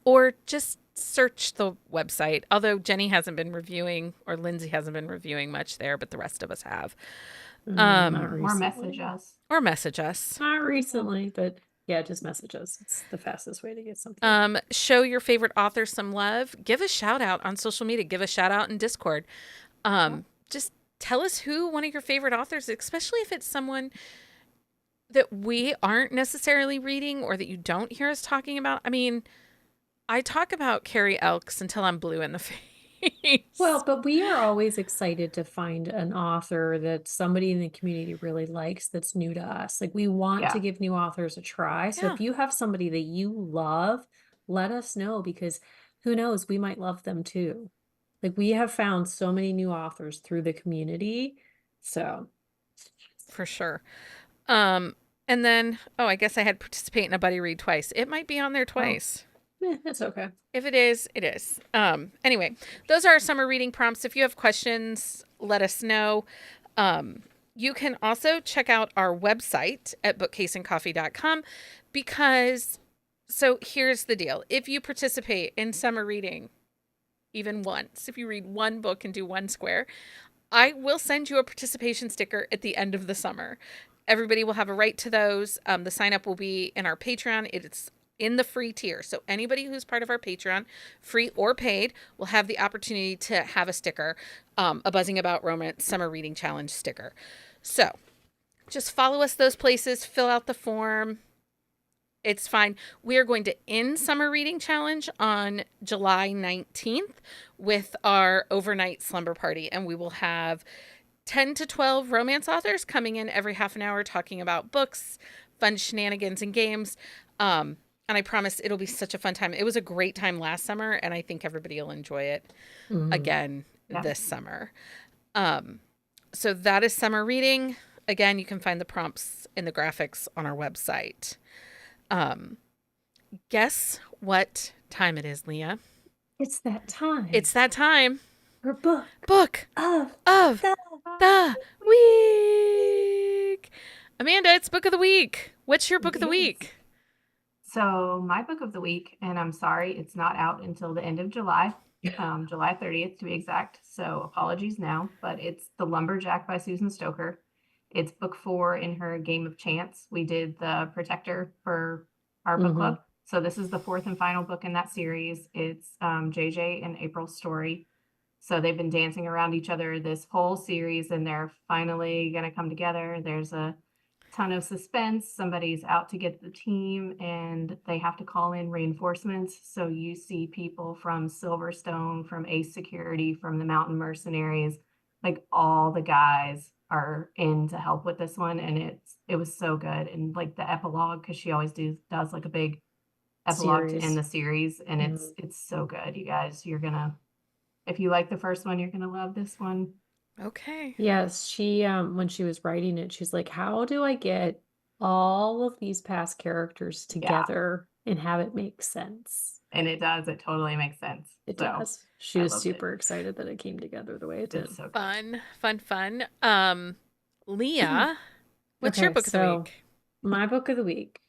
Or just search the website. Although Jenny hasn't been reviewing or Lindsay hasn't been reviewing much there, but the rest of us have. Not Or recently. message us. Or message us. Not recently, but yeah, just message us. It's the fastest way to get something. Show your favorite author some love. Give a shout out on social media. Give a shout out in Discord. Just tell us who one of your favorite authors, especially if it's someone that we aren't necessarily reading or that you don't hear us talking about. I mean, I talk about Carrie Elks until I'm blue in the face. Well, but we are always excited to find an author that somebody in the community really likes that's new to us. Like we want to Yeah. give new authors a try. So Yeah. if you have somebody that you love, let us know because who knows, we might love them too. Like we have found so many new authors through the community. So For sure. And then, I guess I had participate in a buddy read twice. It might be on there twice. that's okay. If it is, it is. Anyway, those are our summer reading prompts. If you have questions, let us know. You can also check out our website at bookcaseandcoffee.com because, so here's the deal. If you participate in summer reading, even once, if you read one book and do one square, I will send you a participation sticker at the end of the summer. Everybody will have a right to those. The sign up will be in our Patreon. in the free tier. So anybody who's part of our Patreon, free or paid, will have the opportunity to have a sticker, a Buzzing About Romance Summer Reading Challenge sticker. So just follow us those places, fill out the form. It's fine. We are going to end Summer Reading Challenge on July 19th with our overnight slumber party, and we will have 10 to 12 romance authors coming in every half an hour talking about books, fun shenanigans, and games. And I promise it'll be such a fun time. It was a great time last summer, and I think everybody will enjoy it again this summer. So that is summer reading. Again, you can find the prompts in the graphics on our website. Guess what time it is, Leah? It's that time. It's that time. For book of the the week. Amanda, it's book of the week. What's your book of the week? So my book of the week, and I'm sorry, it's not out until the end of July, July 30th to be exact. So apologies now, but it's The Lumberjack by Susan Stoker. It's book 4 in her Game of Chance. We did The Protector for our book club. So this is the 4th and final book in that series. It's JJ and April's story. So they've been dancing around each other this whole series, and they're finally going to come together. There's a ton of suspense. Somebody's out to get the team, and they have to call in reinforcements. So you see people from Silverstone, from Ace Security, from the Mountain Mercenaries, like all the guys are in to help with this one, and it was so good. And like the epilogue, because she always does like a big epilogue to end the series, and it's so good, you guys. You're gonna, if you like the first one, you're gonna love this one. Okay. Yes, she when she was writing it, she's like, how do I get all of these past characters together and have it make sense? And it does. It totally makes sense. It does. She I was loved super excited that it came together the way it did. It's so good. Fun. Leah, what's your book of the week? My book of the week,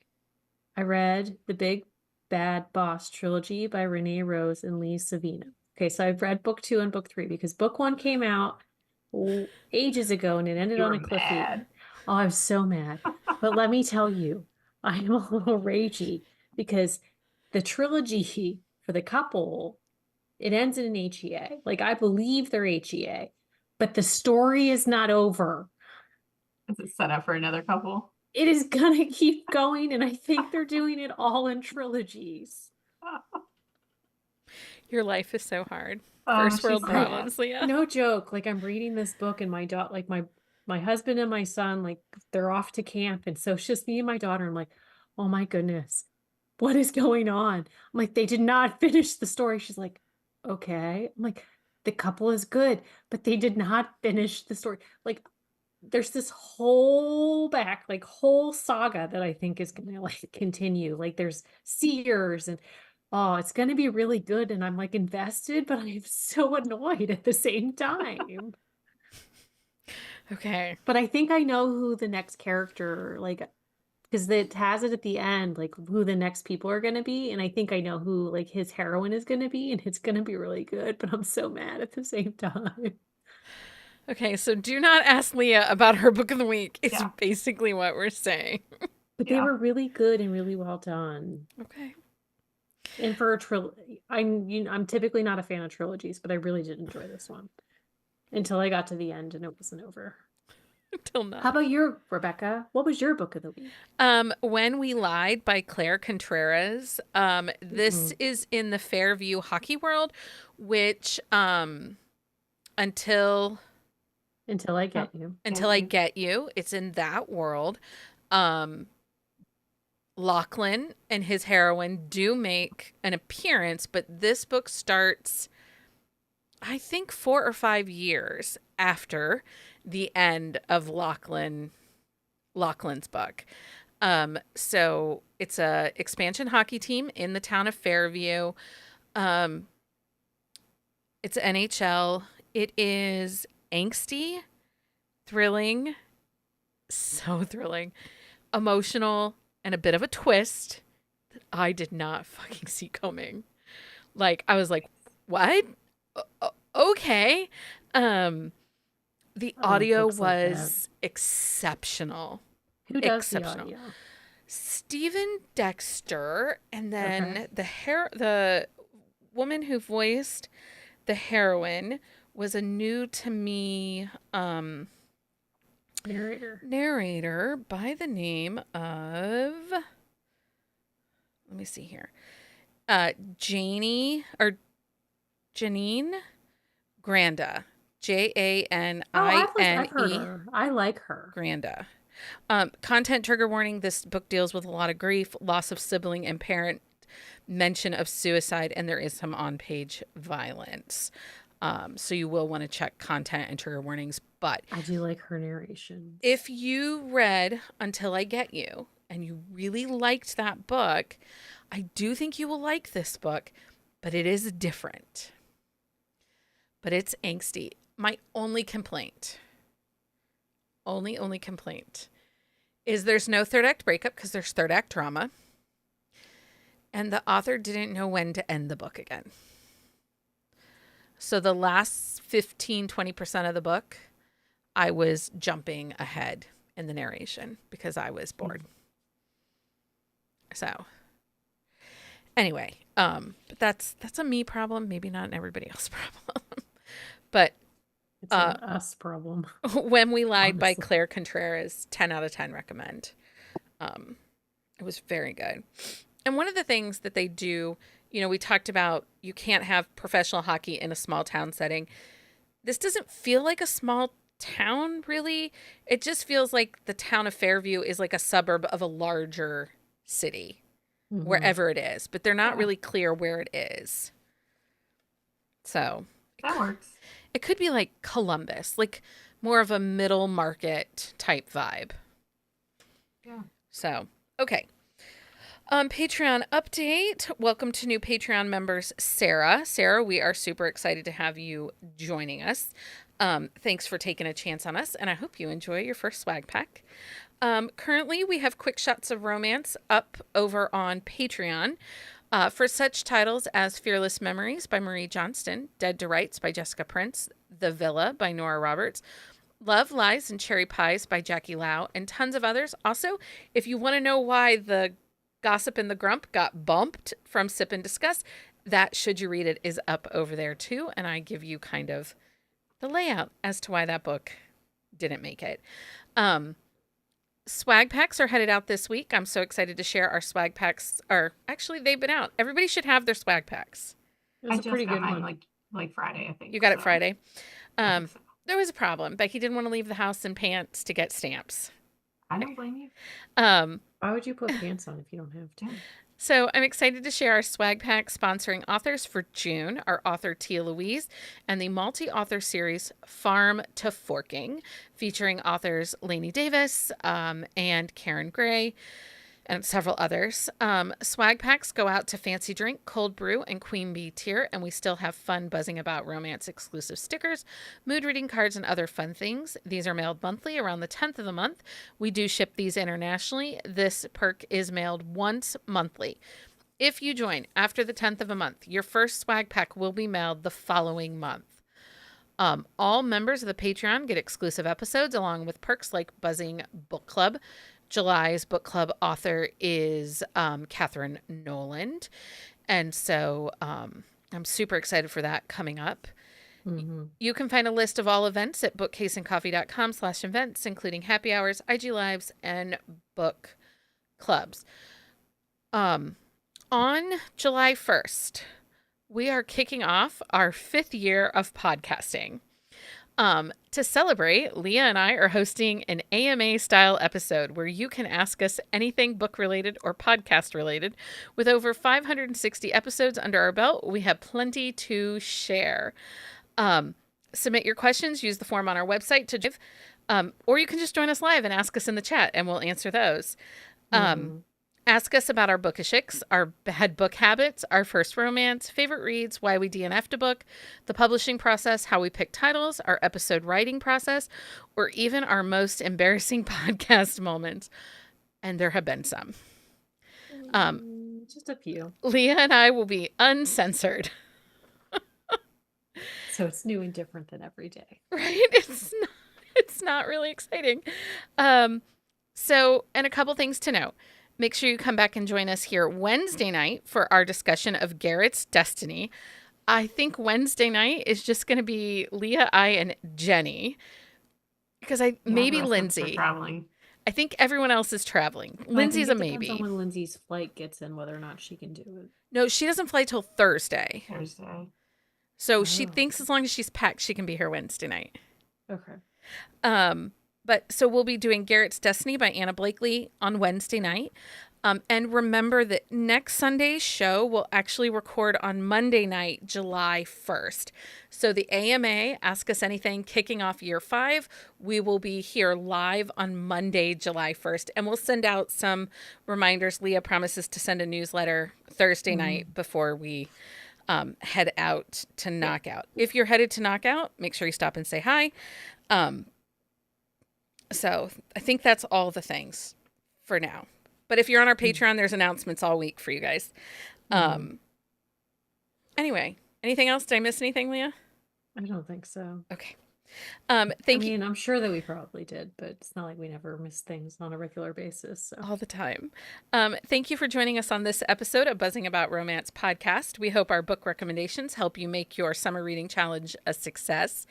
I read The Big Bad Boss trilogy by Renee Rose and Lee Savina. Okay, so I've read book 2 and book 3 because book 1 came out ages ago and it ended on a cliffhanger. Oh, I was so mad. But let me tell you, I am a little ragey because the trilogy for the couple, it ends in an HEA. Like, I believe they're HEA, but the story is not over. Is it set up for another couple? It is gonna keep going, and I think they're doing it all in trilogies. Your life is so hard. First world problems, Leah. No joke. Like, I'm reading this book, and my daughter, like my husband and my son, like they're off to camp, and so it's just me and my daughter. I'm like, oh my goodness, what is going on? I'm like, they did not finish the story. She's like, okay. I'm like, the couple is good, but they did not finish the story. Like, there's this whole saga that I think is gonna like continue. Like, there's seers and oh, it's gonna be really good, and I'm like invested, but I'm so annoyed at the same time. Okay. But I think I know who the next character, like, because it has it at the end, like who the next people are gonna be, and I think I know who like his heroine is gonna be, and it's gonna be really good, but I'm so mad at the same time. Okay, so do not ask Leah about her book of the week. It's basically what we're saying. But they were really good and really well done. Okay. And for a trilogy, I'm typically not a fan of trilogies, but I really did enjoy this one until I got to the end and it wasn't over. Until now. How about your Rebecca? What was your book of the week? When We Lied by Claire Contreras. This is in the Fairview hockey world, which until I Get You. Until I Get You. It's in that world. Lachlan and his heroine do make an appearance, but this book starts, I think, 4 or 5 years after the end of Lachlan's book. So it's a expansion hockey team in the town of Fairview. It's NHL. It is angsty, thrilling, so thrilling, emotional, and a bit of a twist that I did not fucking see coming. Like, I was like, what? Okay. The audio was exceptional. Who does the audio? Stephen Dexter, and then Okay. the woman who voiced the heroine was a new to me Narrator. by the name of, let me see here, Janie or Janine Granda, Oh, I've heard Janine her. I like her. Granda. Content trigger warning: this book deals with a lot of grief, loss of sibling and parent, mention of suicide, and there is some on-page violence. So you will want to check content and trigger warnings. But I do like her narration. if you read Until I Get You and you really liked that book, I do think you will like this book, but it is different. But it's angsty. My only complaint is there's no third act breakup because there's third act drama. And the author didn't know when to end the book again. So the last 15-20% of the book, I was jumping ahead in the narration because I was bored. So anyway, but that's a me problem, maybe not an everybody else problem. But it's an us problem. When We Lied by Honestly. Claire Contreras, 10 out of 10 recommend. It was very good. And one of the things that they do, we talked about you can't have professional hockey in a small town setting. This doesn't feel like a small town, really. It just feels like the town of Fairview is like a suburb of a larger city, wherever it is. But they're not really clear where it is. So that works. It could be like Columbus, like more of a middle market type vibe. Yeah. So, okay. Patreon update. Welcome to new Patreon members, Sarah. Sarah, we are super excited to have you joining us. Thanks for taking a chance on us, and I hope you enjoy your first swag pack. Currently, we have quick shots of romance up over on Patreon. For such titles as Fearless Memories by Marie Johnston, Dead to Rights by Jessica Prince, The Villa by Nora Roberts, Love, Lies, and Cherry Pies by Jackie Lau, and tons of others. Also, if you want to know why the Gossip and the Grump got bumped from Sip and Discuss, that Should You Read It is up over there too, and I give you kind of the layout as to why that book didn't make it. Swag packs are headed out this week. I'm so excited to share our swag packs. Actually, they've been out. Everybody should have their swag packs. It was a pretty good one. Like Friday, I think. You got it Friday. I think so. There was a problem. Becky didn't want to leave the house in pants to get stamps. I don't blame you. Why would you put pants on if you don't have to? So I'm excited to share our swag pack sponsoring authors for June, our author Tia Louise, and the multi-author series Farm to Forking, featuring authors Lainey Davis and Karen Gray, and several others. Swag packs go out to Fancy Drink, Cold Brew, and Queen Bee Tier, and we still have fun buzzing about romance exclusive stickers, mood reading cards, and other fun things. These are mailed monthly around the 10th of the month. We do ship these internationally. This perk is mailed once monthly. If you join after the 10th of a month, your first swag pack will be mailed the following month. All members of the Patreon get exclusive episodes along with perks like Buzzing Book Club. July's book club author is Catherine Noland. And so I'm super excited for that coming up. You can find a list of all events at bookcaseandcoffee.com/events, including happy hours, IG lives, and book clubs. On July 1st, we are kicking off our 5th year of podcasting. To celebrate, Leah and I are hosting an AMA style episode where you can ask us anything book related or podcast related. With over 560 episodes under our belt, we have plenty to share. Submit your questions, use the form on our website to give, or you can just join us live and ask us in the chat and we'll answer those. Ask us about our bookishics, our bad book habits, our first romance, favorite reads, why we DNF'd a book, the publishing process, how we pick titles, our episode writing process, or even our most embarrassing podcast moments. And there have been some. Just a few. Leah and I will be uncensored. So it's new and different than every day. Right? It's not really exciting. So, and a couple things to note. Make sure you come back and join us here Wednesday night for our discussion of Garrett's Destiny. I think Wednesday night is just going to be Leah, I, and Jenny. Because maybe the rest of us are Lindsay. traveling. I think everyone else is traveling. I Lindsay's think a it depends maybe. on when Lindsay's flight gets in, whether or not she can do it. No, she doesn't fly till Thursday. So she thinks as long as she's packed, she can be here Wednesday night. Okay. But so we'll be doing Garrett's Destiny by Anna Blakely on Wednesday night. And remember that next Sunday's show will actually record on Monday night, July 1st. So the AMA, Ask Us Anything, kicking off year 5. We will be here live on Monday, July 1st. And we'll send out some reminders. Leah promises to send a newsletter Thursday night before we head out to Knockout. If you're headed to Knockout, make sure you stop and say hi. So I think that's all the things for now. But if you're on our Patreon, there's announcements all week for you guys. Anyway, anything else? Did I miss anything, Leah? I don't think so. Okay. Thank you. I'm sure that we probably did, but it's not like we never miss things on a regular basis. So. All the time. Thank you for joining us on this episode of Buzzing About Romance podcast. We hope our book recommendations help you make your summer reading challenge a success.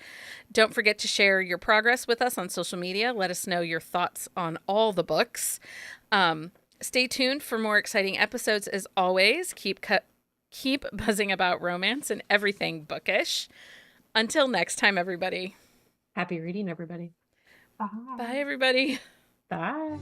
Don't forget to share your progress with us on social media. Let us know your thoughts on all the books. Stay tuned for more exciting episodes. As always, keep buzzing about romance and everything bookish. Until next time, everybody. Happy reading, everybody. Bye. Bye, everybody. Bye.